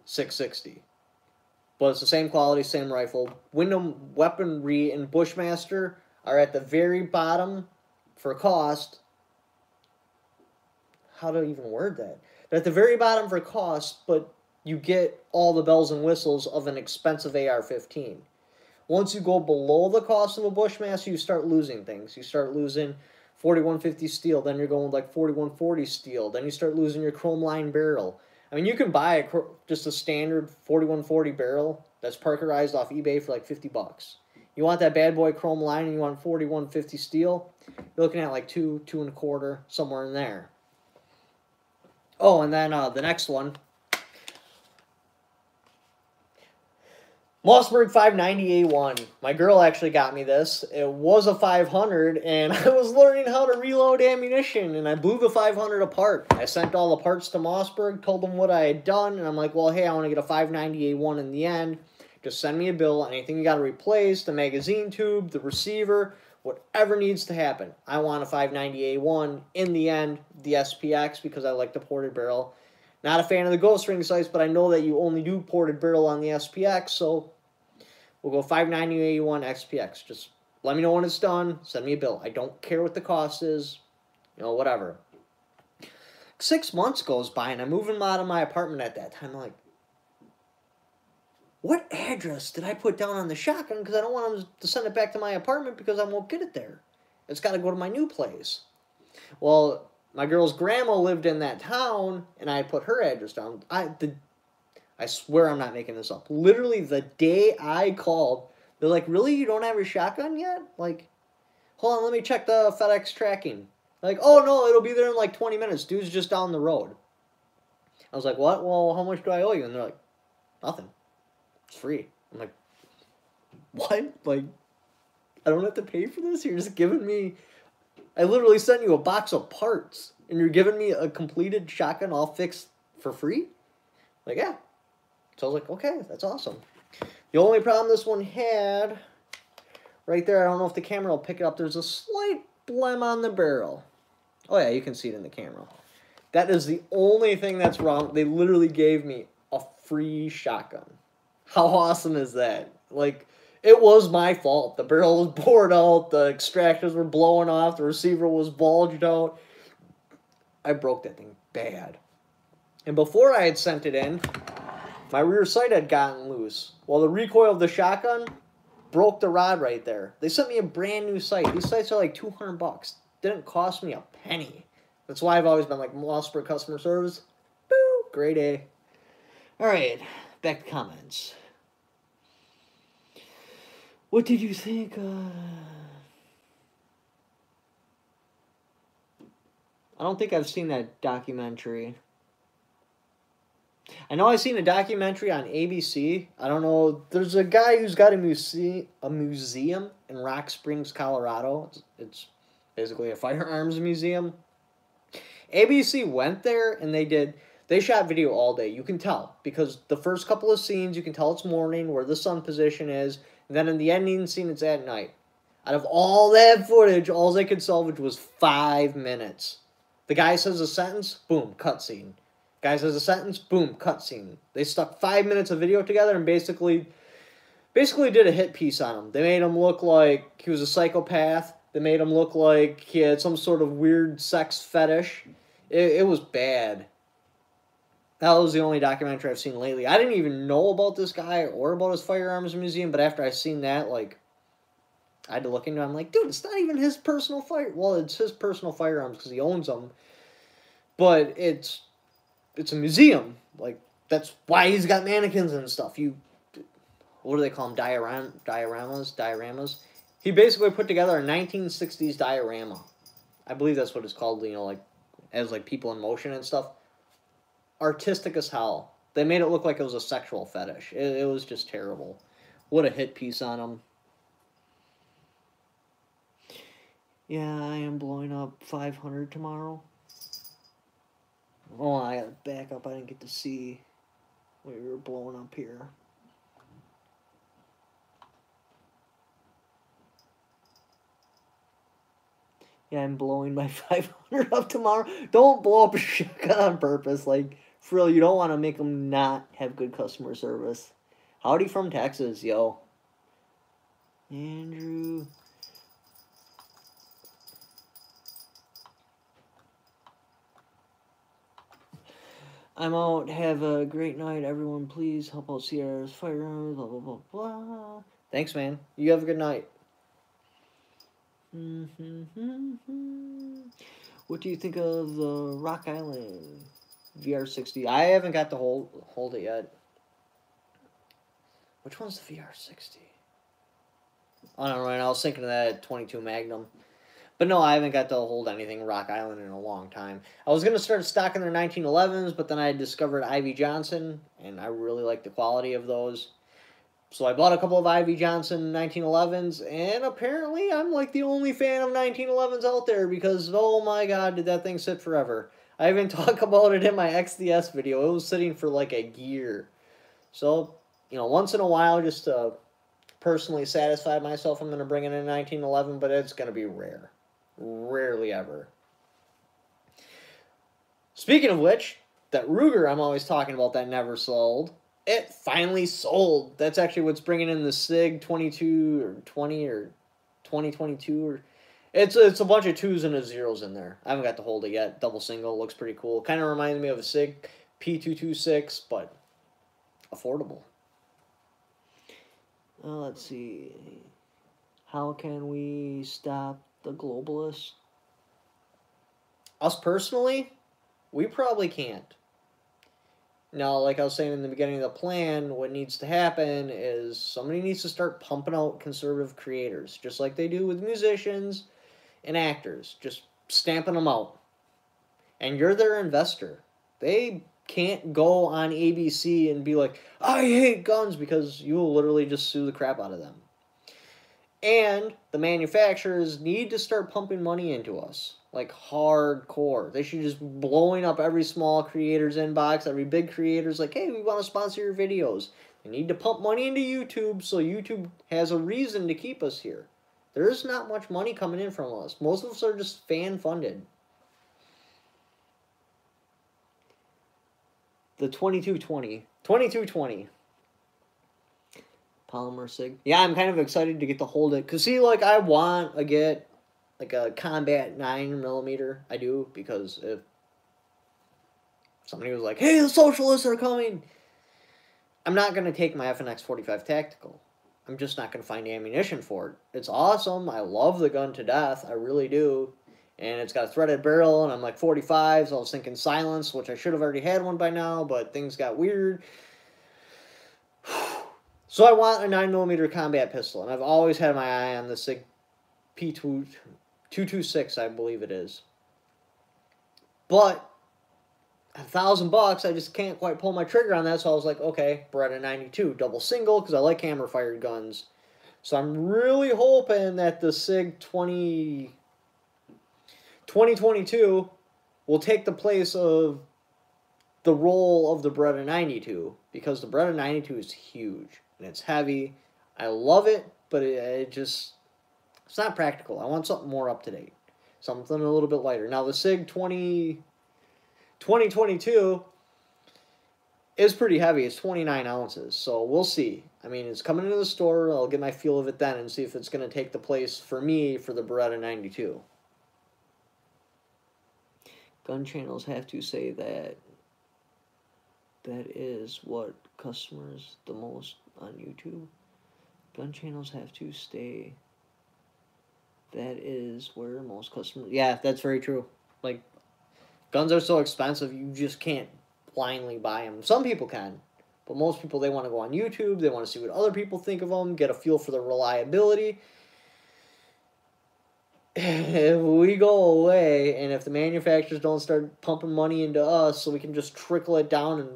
$660. But it's the same quality, same rifle. Wyndham Weaponry and Bushmaster are at the very bottom for cost. How do I even word that? They're at the very bottom for cost, but you get all the bells and whistles of an expensive AR-15. Once you go below the cost of a Bushmaster, you start losing things. You start losing 4150 steel, then you're going with like 4140 steel, then you start losing your chrome line barrel. I mean, you can buy just a standard 4140 barrel that's parkerized off eBay for like $50. You want that bad boy chrome line and you want 4150 steel, you're looking at like $2, $2.25, somewhere in there. Oh, and then the next one, Mossberg 590A1. My girl actually got me this. It was a 500, and I was learning how to reload ammunition, and I blew the 500 apart. I sent all the parts to Mossberg, told them what I had done, and I'm like, well, hey, I want to get a 590A1 in the end. Just send me a bill. Anything you got to replace, the magazine tube, the receiver, whatever needs to happen. I want a 590A1 in the end, the SPX, because I like the ported barrel. Not a fan of the ghost ring sights, but I know that you only do ported barrel on the SPX, so we'll go 590A1 SPX. Just let me know when it's done. Send me a bill. I don't care what the cost is. You know, whatever. 6 months goes by, and I'm moving out of my apartment at that time. I'm like, what address did I put down on the shotgun? Because I don't want them to send it back to my apartment because I won't get it there. It's got to go to my new place. Well, my girl's grandma lived in that town, and I put her address down. I swear I'm not making this up. Literally, the day I called, they're like, really? You don't have your shotgun yet? Like, hold on, let me check the FedEx tracking. Like, oh, no, it'll be there in like 20 minutes. Dude's just down the road. I was like, what? Well, how much do I owe you? And they're like, nothing. It's free. I'm like, what? Like, I don't have to pay for this? You're just giving me... I literally sent you a box of parts, and you're giving me a completed shotgun all fixed for free? Like, yeah. So I was like, okay, that's awesome. The only problem this one had, right there, I don't know if the camera will pick it up, there's a slight blem on the barrel. Oh yeah, you can see it in the camera. That is the only thing that's wrong. They literally gave me a free shotgun. How awesome is that? Like, it was my fault. The barrel was bored out, the extractors were blowing off, the receiver was bulged out. I broke that thing bad. And before I had sent it in, my rear sight had gotten loose. Well, the recoil of the shotgun broke the rod right there. They sent me a brand new sight. These sights are like $200. Didn't cost me a penny. That's why I've always been like, Mossberg customer service. Boo! Grade A. Alright, back to comments. What did you think? I don't think I've seen that documentary. I know I've seen a documentary on ABC. I don't know. There's a guy who's got a museum in Rock Springs, Colorado. It's basically a firearms museum. ABC went there and they shot video all day. You can tell because the first couple of scenes, you can tell it's morning where the sun position is. And then in the ending scene, it's at night. Out of all that footage, all they could salvage was 5 minutes. The guy says a sentence, boom, cutscene. Guy says a sentence, boom, cutscene. They stuck 5 minutes of video together and basically did a hit piece on him. They made him look like he was a psychopath. They made him look like he had some sort of weird sex fetish. It was bad. That was the only documentary I've seen lately. I didn't even know about this guy or about his firearms museum, but after I seen that, like, I had to look into it. I'm like, dude, it's not even his personal fire. Well, it's his personal firearms because he owns them. But it's a museum. Like, that's why he's got mannequins and stuff. What do they call them? Dioramas? He basically put together a 1960s diorama. I believe that's what it's called, you know, like, as, like, people in motion and stuff. Artistic as hell. They made it look like it was a sexual fetish. It was just terrible. What a hit piece on him. Yeah, I am blowing up 500 tomorrow. Oh, I gotta back up. I didn't get to see what we were blowing up here. Yeah, I'm blowing my 500 up tomorrow. Don't blow up a shotgun on purpose. Like, for real, you don't want to make them not have good customer service. Howdy from Texas, yo. Andrew. I'm out. Have a great night, everyone. Please help out Sierra's Firearms. Blah, blah, blah, blah. Thanks, man. You have a good night. What do you think of the Rock Island VR60? I haven't got to hold it yet. Which one's the VR60? I don't know, right now I was thinking of that 22 Magnum. But no, I haven't got to hold anything Rock Island in a long time. I was going to start stocking their 1911s, but then I discovered Ivy Johnson, and I really like the quality of those. So I bought a couple of Ivy Johnson 1911s, and apparently I'm like the only fan of 1911s out there because, oh my god, did that thing sit forever. I even talk about it in my XDS video. It was sitting for like a year. So, you know, once in a while, just to personally satisfy myself, I'm going to bring in a 1911, but it's going to be rare. Rarely ever. Speaking of which, that Ruger I'm always talking about that never sold, it finally sold. That's actually what's bringing in the SIG 22 or 20 or 2022 or it's a bunch of 2s and a 0s in there. I haven't got to hold it yet. Double single looks pretty cool. Kind of reminds me of a SIG P226, but affordable. Let's see. How can we stop the globalists? Us personally, we probably can't. Now, like I was saying in the beginning of the plan, what needs to happen is somebody needs to start pumping out conservative creators, just like they do with musicians and actors, just stamping them out. And you're their investor. They can't go on ABC and be like, I hate guns, because you will literally just sue the crap out of them. And the manufacturers need to start pumping money into us, like hardcore. They should just blowing up every small creator's inbox, every big creator's like, hey, we want to sponsor your videos. They need to pump money into YouTube so YouTube has a reason to keep us here. There's not much money coming in from us. Most of us are just fan-funded. The 2220. Polymer SIG. Yeah, I'm kind of excited to get to hold it. Because, see, like, I want to get, like, a Combat 9mm. I do, because if somebody was like, hey, the socialists are coming, I'm not going to take my FNX 45 Tactical. I'm just not going to find ammunition for it. It's awesome. I love the gun to death. I really do. And it's got a threaded barrel, and I'm like 45, so I was thinking silence, which I should have already had one by now, but things got weird. So I want a 9mm combat pistol, and I've always had my eye on the SIG P226, I believe it is. But at $1,000, I just can't quite pull my trigger on that, so I was like, okay, Beretta 92, double single, because I like hammer-fired guns. So I'm really hoping that the SIG 2022 will take the place of the role of the Beretta 92, because the Beretta 92 is huge, and it's heavy. I love it, but it's not practical. I want something more up-to-date, something a little bit lighter. Now, the SIG 2022 is pretty heavy. It's 29 ounces, so we'll see. I mean, it's coming into the store. I'll get my feel of it then and see if it's going to take the place for me for the Beretta 92. Gun channels have to say that is what customers the most on YouTube. Gun channels have to stay. That is where most customers... Yeah, that's very true. Like, guns are so expensive, you just can't blindly buy them. Some people can, but most people, they want to go on YouTube, they want to see what other people think of them, get a feel for the reliability. If we go away, and if the manufacturers don't start pumping money into us so we can just trickle it down and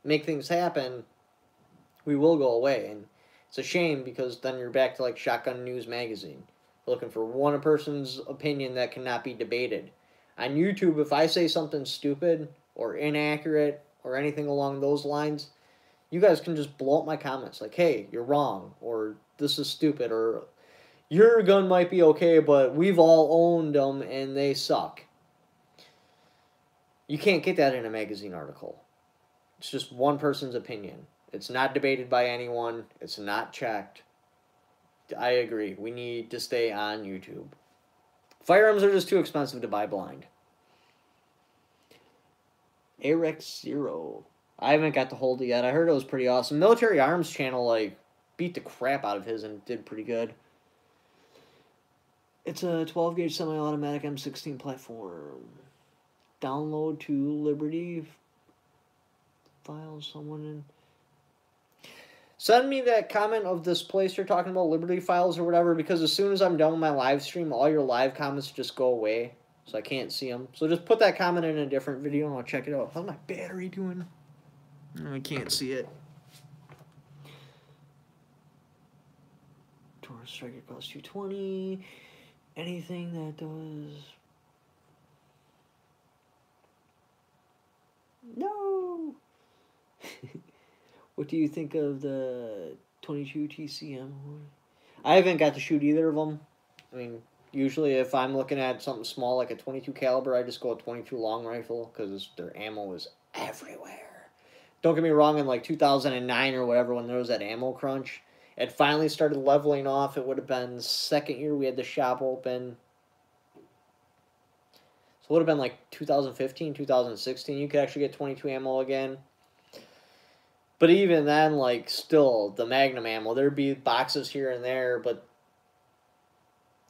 make things happen, we will go away. And it's a shame, because then you're back to like Shotgun News Magazine, looking for one person's opinion that cannot be debated. On YouTube, if I say something stupid or inaccurate or anything along those lines, you guys can just blow up my comments like, hey, you're wrong, or this is stupid, or your gun might be okay, but we've all owned them and they suck. You can't get that in a magazine article. It's just one person's opinion. It's not debated by anyone. It's not checked. I agree. We need to stay on YouTube. Firearms are just too expensive to buy blind. Arex Zero. I haven't got to hold it yet. I heard it was pretty awesome. Military Arms channel, like, beat the crap out of his and did pretty good. It's a 12-gauge semi-automatic M16 platform. Download to Liberty files. Someone in... Send me that comment of this place you're talking about, Liberty Files or whatever, because as soon as I'm done with my live stream, all your live comments just go away, so I can't see them. So just put that comment in a different video and I'll check it out. How's my battery doing? I can't see it. Taurus Striker costs 220. Anything that does... No! What do you think of the 22 TCM? I haven't got to shoot either of them. I mean, usually if I'm looking at something small like a 22 caliber, I just go a 22 long rifle because their ammo is everywhere. Don't get me wrong, in like 2009 or whatever, when there was that ammo crunch, it finally started leveling off. It would have been the second year we had the shop open. So it would have been like 2015, 2016. You could actually get 22 ammo again. But even then, like, still, the Magnum ammo, there'd be boxes here and there, but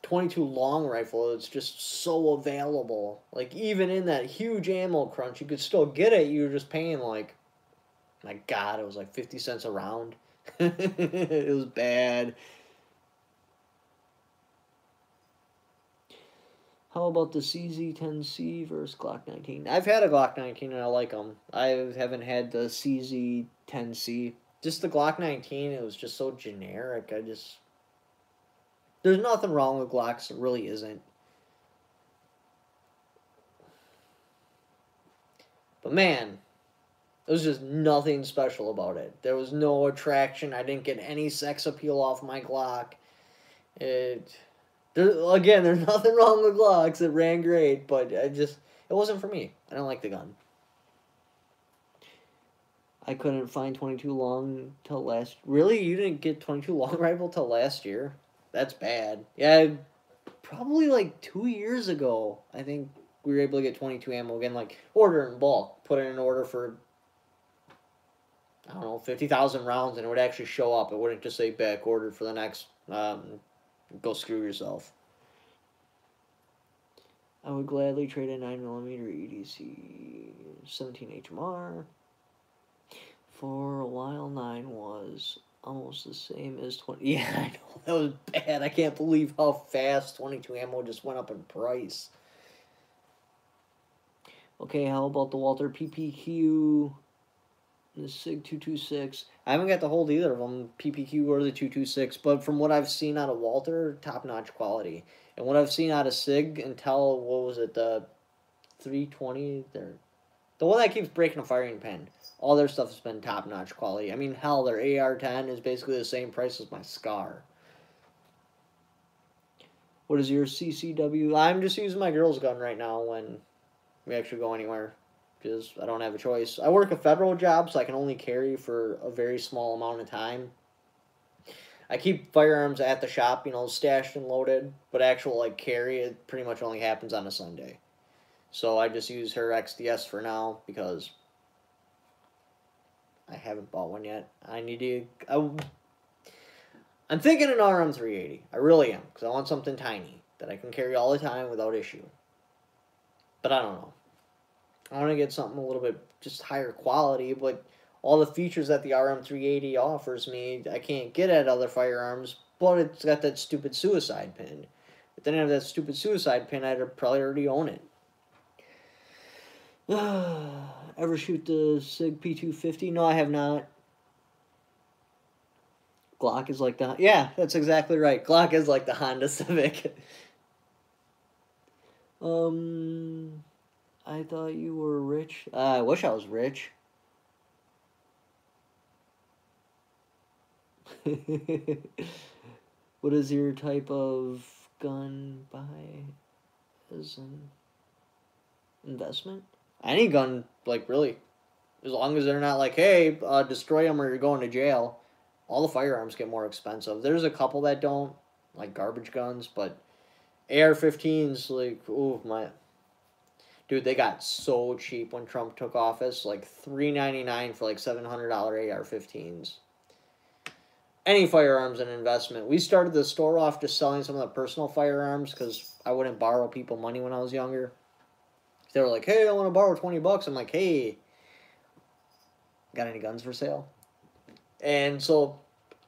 22 long rifle, it's just so available. Like, even in that huge ammo crunch, you could still get it. You were just paying, like, my God, it was like 50 cents a round. It was bad. How about the CZ-10C versus Glock 19? I've had a Glock 19 and I like them. I haven't had the CZ-10C. Just the Glock 19, it was just so generic. There's nothing wrong with Glocks. It really isn't. But man, there was just nothing special about it. There was no attraction. I didn't get any sex appeal off my Glock. Again, there's nothing wrong with Glocks. It ran great, but it wasn't for me. I don't like the gun. I couldn't find 22 long till last... Really? You didn't get 22 long rifle till last year? That's bad. Yeah, probably like 2 years ago, I think we were able to get 22 ammo again. Like, order in bulk. Put in an order for, I don't know, 50,000 rounds, and it would actually show up. It wouldn't just say back ordered for the next... Go screw yourself. I would gladly trade a 9mm EDC 17 HMR. For a while, 9 was almost the same as 20. Yeah, I know. That was bad. I can't believe how fast 22 ammo just went up in price. Okay, how about the Walther PPQ, the SIG 226? I haven't got to hold either of them, PPQ or the 226, but from what I've seen out of Walther, top-notch quality. And what I've seen out of SIG until, what was it, the 320? The one that keeps breaking a firing pin. All their stuff has been top-notch quality. I mean, hell, their AR-10 is basically the same price as my Scar. What is your CCW? I'm just using my girl's gun right now when we actually go anywhere, because I don't have a choice. I work a federal job, so I can only carry for a very small amount of time. I keep firearms at the shop, stashed and loaded, but actual, carry, it pretty much only happens on a Sunday. So I just use her XDS for now, because I haven't bought one yet. I need to... I'm thinking an RM380. I really am, because I want something tiny that I can carry all the time without issue. But I don't know. I want to get something a little bit just higher quality, but all the features that the RM380 offers me, I can't get at other firearms, but it's got that stupid suicide pin. If it didn't have that stupid suicide pin, I'd probably already own it. Ever shoot the SIG P250? No, I have not. Glock is like the... Yeah, that's exactly right. Glock is like the Honda Civic. I thought you were rich. I wish I was rich. What is your type of gun buy as an investment? Any gun, really. As long as they're not like, hey, destroy them or you're going to jail. All the firearms get more expensive. There's a couple that don't, like garbage guns, but AR-15s, ooh, my... Dude, they got so cheap when Trump took office, $399 for $700 AR-15s. Any firearms an investment. We started the store off just selling some of the personal firearms because I wouldn't borrow people money when I was younger. They were like, hey, I want to borrow $20. I'm like, hey, got any guns for sale? And so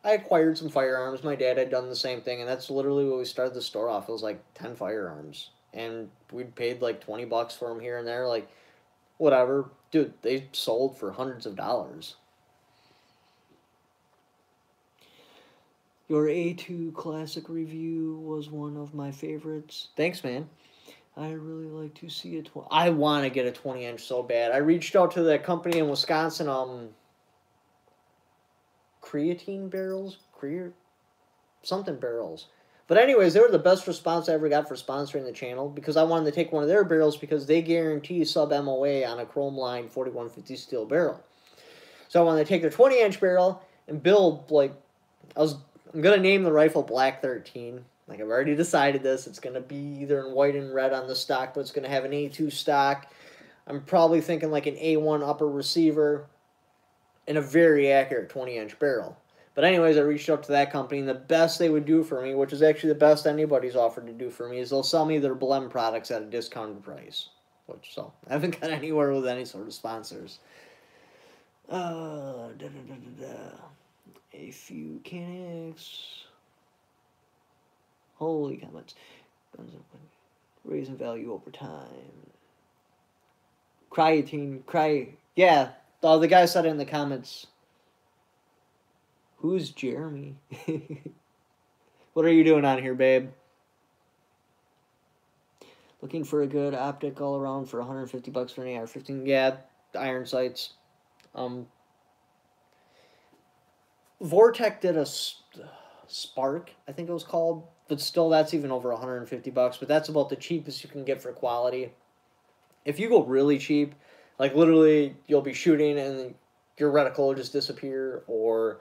I acquired some firearms. My dad had done the same thing, and that's literally what we started the store off. It was 10 firearms. And we'd paid $20 for them here and there, whatever. Dude, they sold for hundreds of dollars. Your A2 Classic review was one of my favorites. Thanks, man. I really like to see I want to get a 20-inch so bad. I reached out to that company in Wisconsin, creatine barrels? Something barrels. But anyways, they were the best response I ever got for sponsoring the channel because I wanted to take one of their barrels because they guarantee sub-MOA on a chrome line 4150 steel barrel. So I wanted to take their 20-inch barrel and build, I'm going to name the rifle Black 13. I've already decided this. It's going to be either in white and red on the stock, but it's going to have an A2 stock. I'm probably thinking an A1 upper receiver and a very accurate 20-inch barrel. But anyways, I reached out to that company, and the best they would do for me, which is actually the best anybody's offered to do for me, is they'll sell me their blend products at a discounted price. So I haven't got anywhere with any sort of sponsors. A few Canics. Holy comments. Guns are raising value over time. Yeah, the guy said it in the comments. Who's Jeremy? What are you doing on here, babe? Looking for a good optic all around for $150 for an AR-15. Yeah, iron sights. Vortec did a Spark, I think it was called, but still that's even over $150, but that's about the cheapest you can get for quality. If you go really cheap, literally you'll be shooting and your reticle will just disappear, or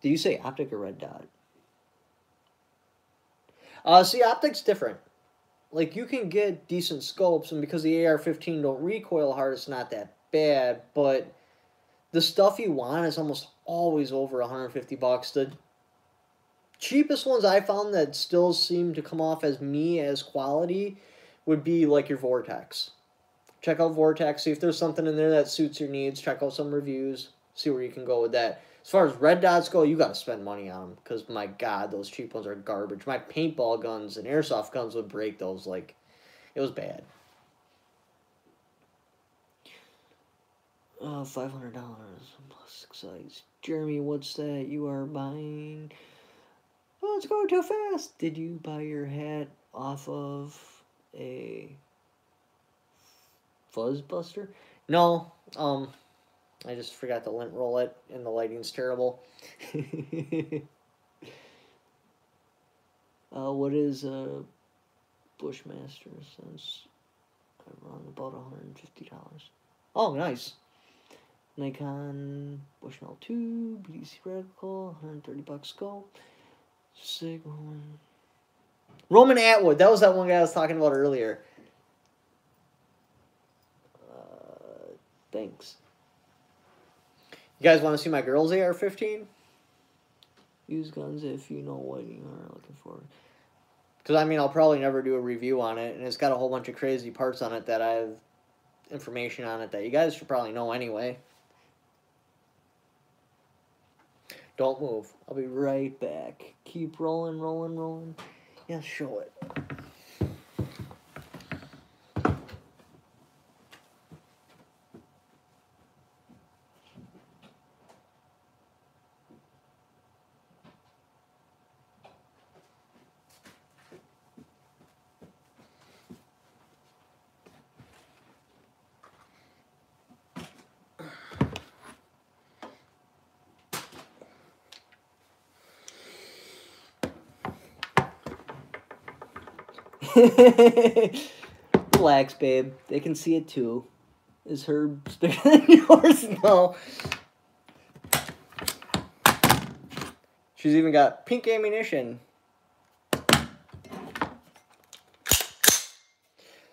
do you say optic or red dot? See, optic's different. You can get decent scopes, and because the AR-15 don't recoil hard, it's not that bad, but the stuff you want is almost always over $150. The cheapest ones I found that still seem to come off as quality would be your Vortex. Check out Vortex, see if there's something in there that suits your needs. Check out some reviews. see where you can go with that. As far as red dots go, you got to spend money on them because, my God, those cheap ones are garbage. My paintball guns and airsoft guns would break those. Like, it was bad. $500 plus size. Jeremy, what's that you are buying? Oh, it's going too fast. Did you buy your hat off of a Fuzzbuster? No. I just forgot to lint roll it, and the lighting's terrible. What is a Bushmaster? Since around about $150. Oh, nice. Nikon Bushnell 2, BDC reticle, $130 go. Sig Roman Atwood. That was that one guy I was talking about earlier. Thanks. You guys want to see my girl's AR-15? Use guns if you know what you are looking for. Because, I mean, I'll probably never do a review on it, and it's got a whole bunch of crazy parts on it that I have information on it that you guys should probably know anyway. Don't move. I'll be right back. Keep rolling, rolling, rolling. Yeah, show it. Relax, babe. They can see it too. Is her bigger than yours? No. She's even got pink ammunition.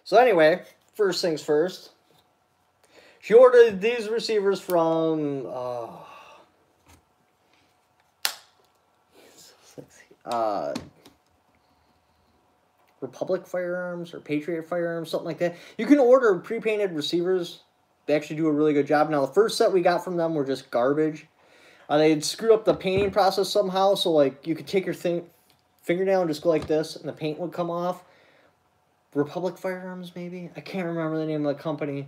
So anyway, first things first. She ordered these receivers from Republic Firearms or Patriot Firearms, something like that. You can order pre-painted receivers. They actually do a really good job. Now, the first set we got from them were just garbage. They'd screw up the painting process somehow, so like you could take your fingernail and just go like this, and the paint would come off. Republic Firearms, maybe? I can't remember the name of the company.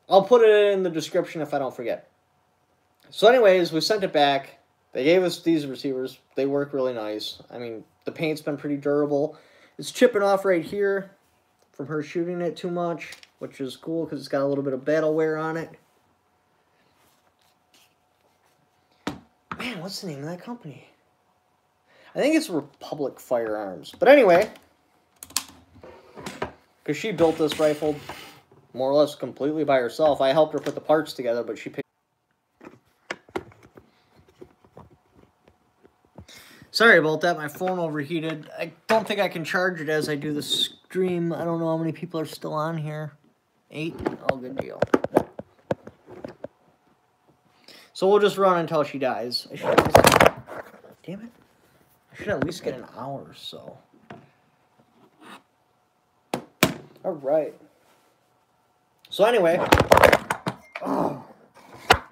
I'll put it in the description if I don't forget. So anyways, we sent it back. They gave us these receivers. They work really nice. I mean, the paint's been pretty durable. It's chipping off right here from her shooting it too much, which is cool because it's got a little bit of battle wear on it. Man, what's the name of that company? I think it's Republic Firearms. But anyway, because she built this rifle more or less completely by herself. I helped her put the parts together, but she picked. Sorry about that, my phone overheated. I don't think I can charge it as I do the stream. I don't know how many people are still on here. 8? Oh, good deal. So we'll just run until she dies. I should at least... Damn it. I should at least get an hour or so. Alright. So anyway. Oh,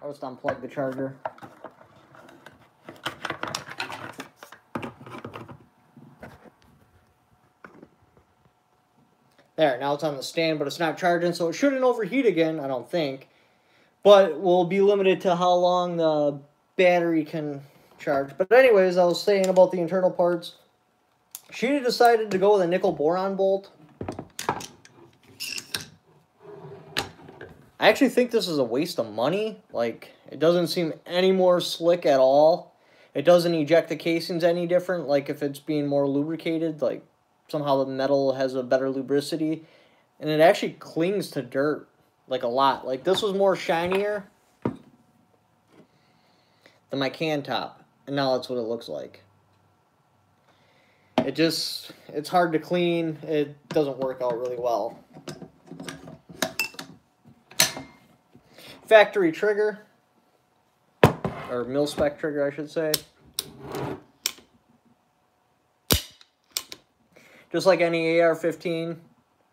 I'll just unplug the charger. There, now it's on the stand, but it's not charging, so it shouldn't overheat again, I don't think. But we'll be limited to how long the battery can charge. But anyways, I was saying about the internal parts. She decided to go with a nickel boron bolt. I actually think this is a waste of money. Like, it doesn't seem any more slick at all. It doesn't eject the casings any different, like if it's being more lubricated, like somehow the metal has a better lubricity, and it actually clings to dirt, like a lot. Like, this was more shinier than my can top, and now that's what it looks like. It's hard to clean. It doesn't work out really well. Factory trigger, or mil-spec trigger, I should say. Just like any AR-15,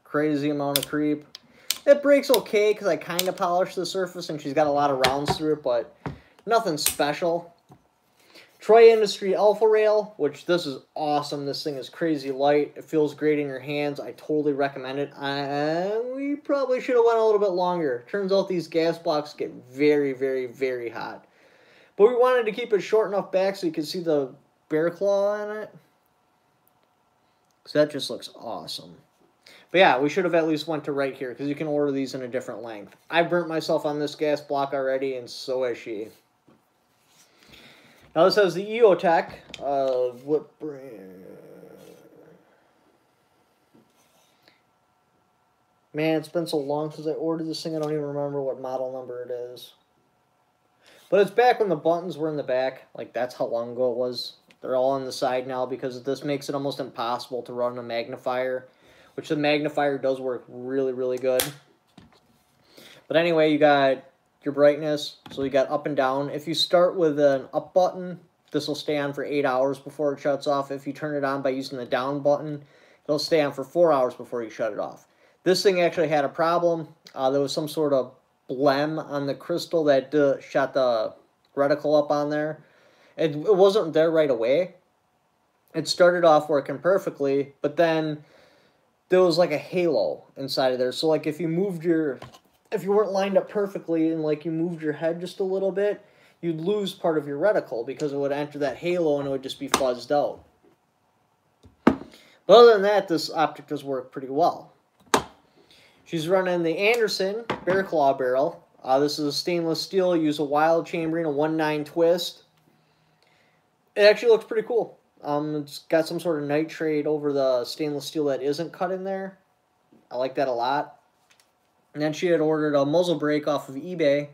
crazy amount of creep. It breaks okay because I kind of polished the surface and she's got a lot of rounds through it, but Nothing special. Troy Industry Alpha Rail, which this is awesome. This thing is crazy light. It feels great in your hands. I totally recommend it. We probably should have went a little bit longer. Turns out these gas blocks get very, very, very hot. But we wanted to keep it short enough back so you could see the bear claw on it. So that just looks awesome. But yeah, we should have at least went to right here because you can order these in a different length. I burnt myself on this gas block already, and so has she. Now this has the EOTech. What brand? Man, it's been so long since I ordered this thing, I don't even remember what model number it is. But it's back when the buttons were in the back. Like, that's how long ago it was. They're all on the side now because this makes it almost impossible to run a magnifier. Which the magnifier does work really, really good. But anyway, you got your brightness. So you got up and down. If you start with an up button, this will stay on for 8 hours before it shuts off. If you turn it on by using the down button, it'll stay on for 4 hours before you shut it off. This thing actually had a problem. There was some sort of blem on the crystal that shot the reticle up on there. It wasn't there right away. It started off working perfectly, but then there was like a halo inside of there. So like if you weren't lined up perfectly and like you moved your head just a little bit, you'd lose part of your reticle because it would enter that halo and it would just be fuzzed out. But other than that, this optic does work pretty well. She's running the Anderson Bear Claw barrel. This is a stainless steel. Use a wild chambering, a 1/9 twist. It actually looks pretty cool. It's got some sort of nitrate over the stainless steel that isn't cut in there. I like that a lot. And then she had ordered a muzzle brake off of eBay.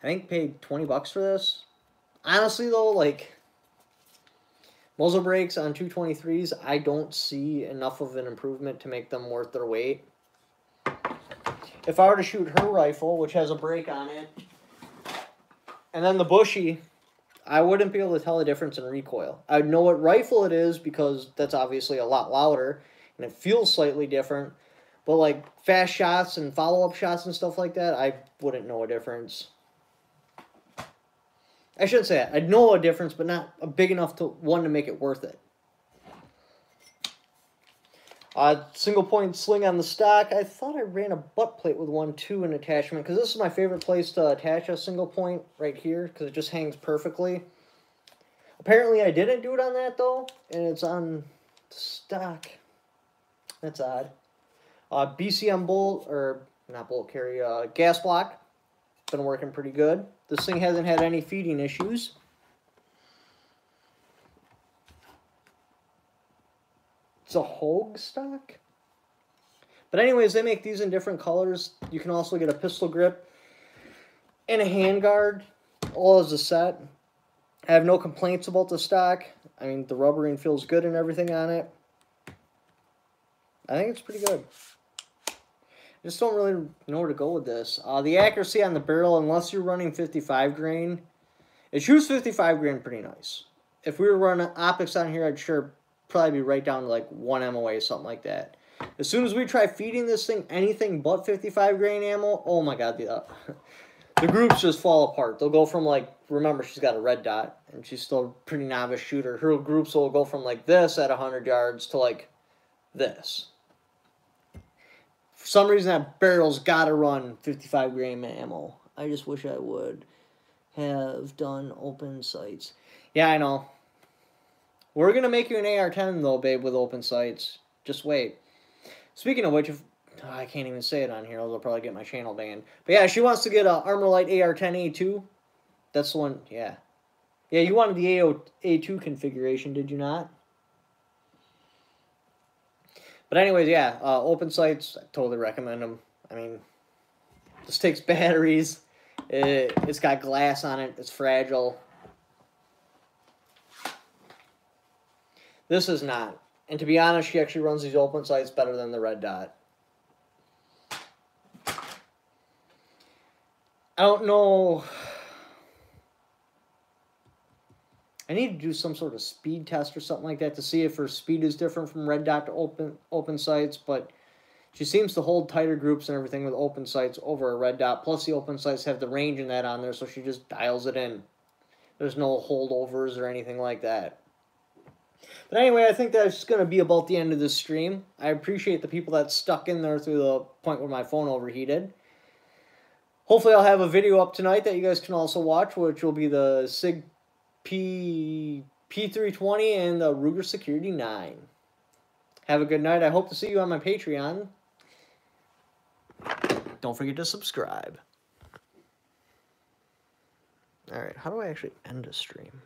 I think paid 20 bucks for this. Honestly though, like, muzzle brakes on 223s, I don't see enough of an improvement to make them worth their weight. If I were to shoot her rifle, which has a brake on it, and then the bushy, I wouldn't be able to tell the difference in recoil. I'd know what rifle it is because that's obviously a lot louder and it feels slightly different. But like fast shots and follow-up shots and stuff like that, I wouldn't know a difference. I shouldn't say that. I'd know a difference, but not a big enough to make it worth it. Single point sling on the stock. I thought I ran a butt plate with one too, an attachment, because this is my favorite place to attach a single point, right here, because it just hangs perfectly. Apparently I didn't do it on that though, and it's on stock. That's odd. BCM bolt, or not bolt carry, gas block. Been working pretty good. This thing hasn't had any feeding issues. It's a Hogue stock. But anyways, they make these in different colors. You can also get a pistol grip and a handguard, all as a set. I have no complaints about the stock. I mean, the rubbering feels good and everything on it. I think it's pretty good. I just don't really know where to go with this. The accuracy on the barrel, unless you're running 55 grain, it shoots 55 grain pretty nice. If we were running optics on here, I'd sure probably be right down to like 1 MOA, something like that. As soon as we try feeding this thing anything but 55 grain ammo, oh my god, the groups just fall apart. They'll go from like, remember she's got a red dot, and she's still a pretty novice shooter. Her groups will go from like this at 100 yards to like this. For some reason that barrel's got to run 55 grain ammo. I just wish I would have done open sights. Yeah, I know. We're going to make you an AR-10 though, babe, with open sights. Just wait. Speaking of which, I can't even say it on here. I'll probably get my channel banned. But yeah, she wants to get a Armorlight AR-10A2. That's the one, yeah. Yeah, you wanted the A2 configuration, did you not? But anyways, yeah, open sights, I totally recommend them. I mean, this takes batteries. It's got glass on it. It's fragile. This is not. And to be honest, she actually runs these open sights better than the red dot. I don't know. I need to do some sort of speed test or something like that to see if her speed is different from red dot to open sights, but She seems to hold tighter groups and everything with open sights over a red dot. Plus, the open sights have the range in that on there, so she just dials it in. There's no holdovers or anything like that. But anyway, I think that's going to be about the end of this stream. I appreciate the people that stuck in there through the point where my phone overheated. Hopefully, I'll have a video up tonight that you guys can also watch, which will be the SIG P320 and the Ruger Security 9. Have a good night. I hope to see you on my Patreon. Don't forget to subscribe. Alright, how do I actually end a stream?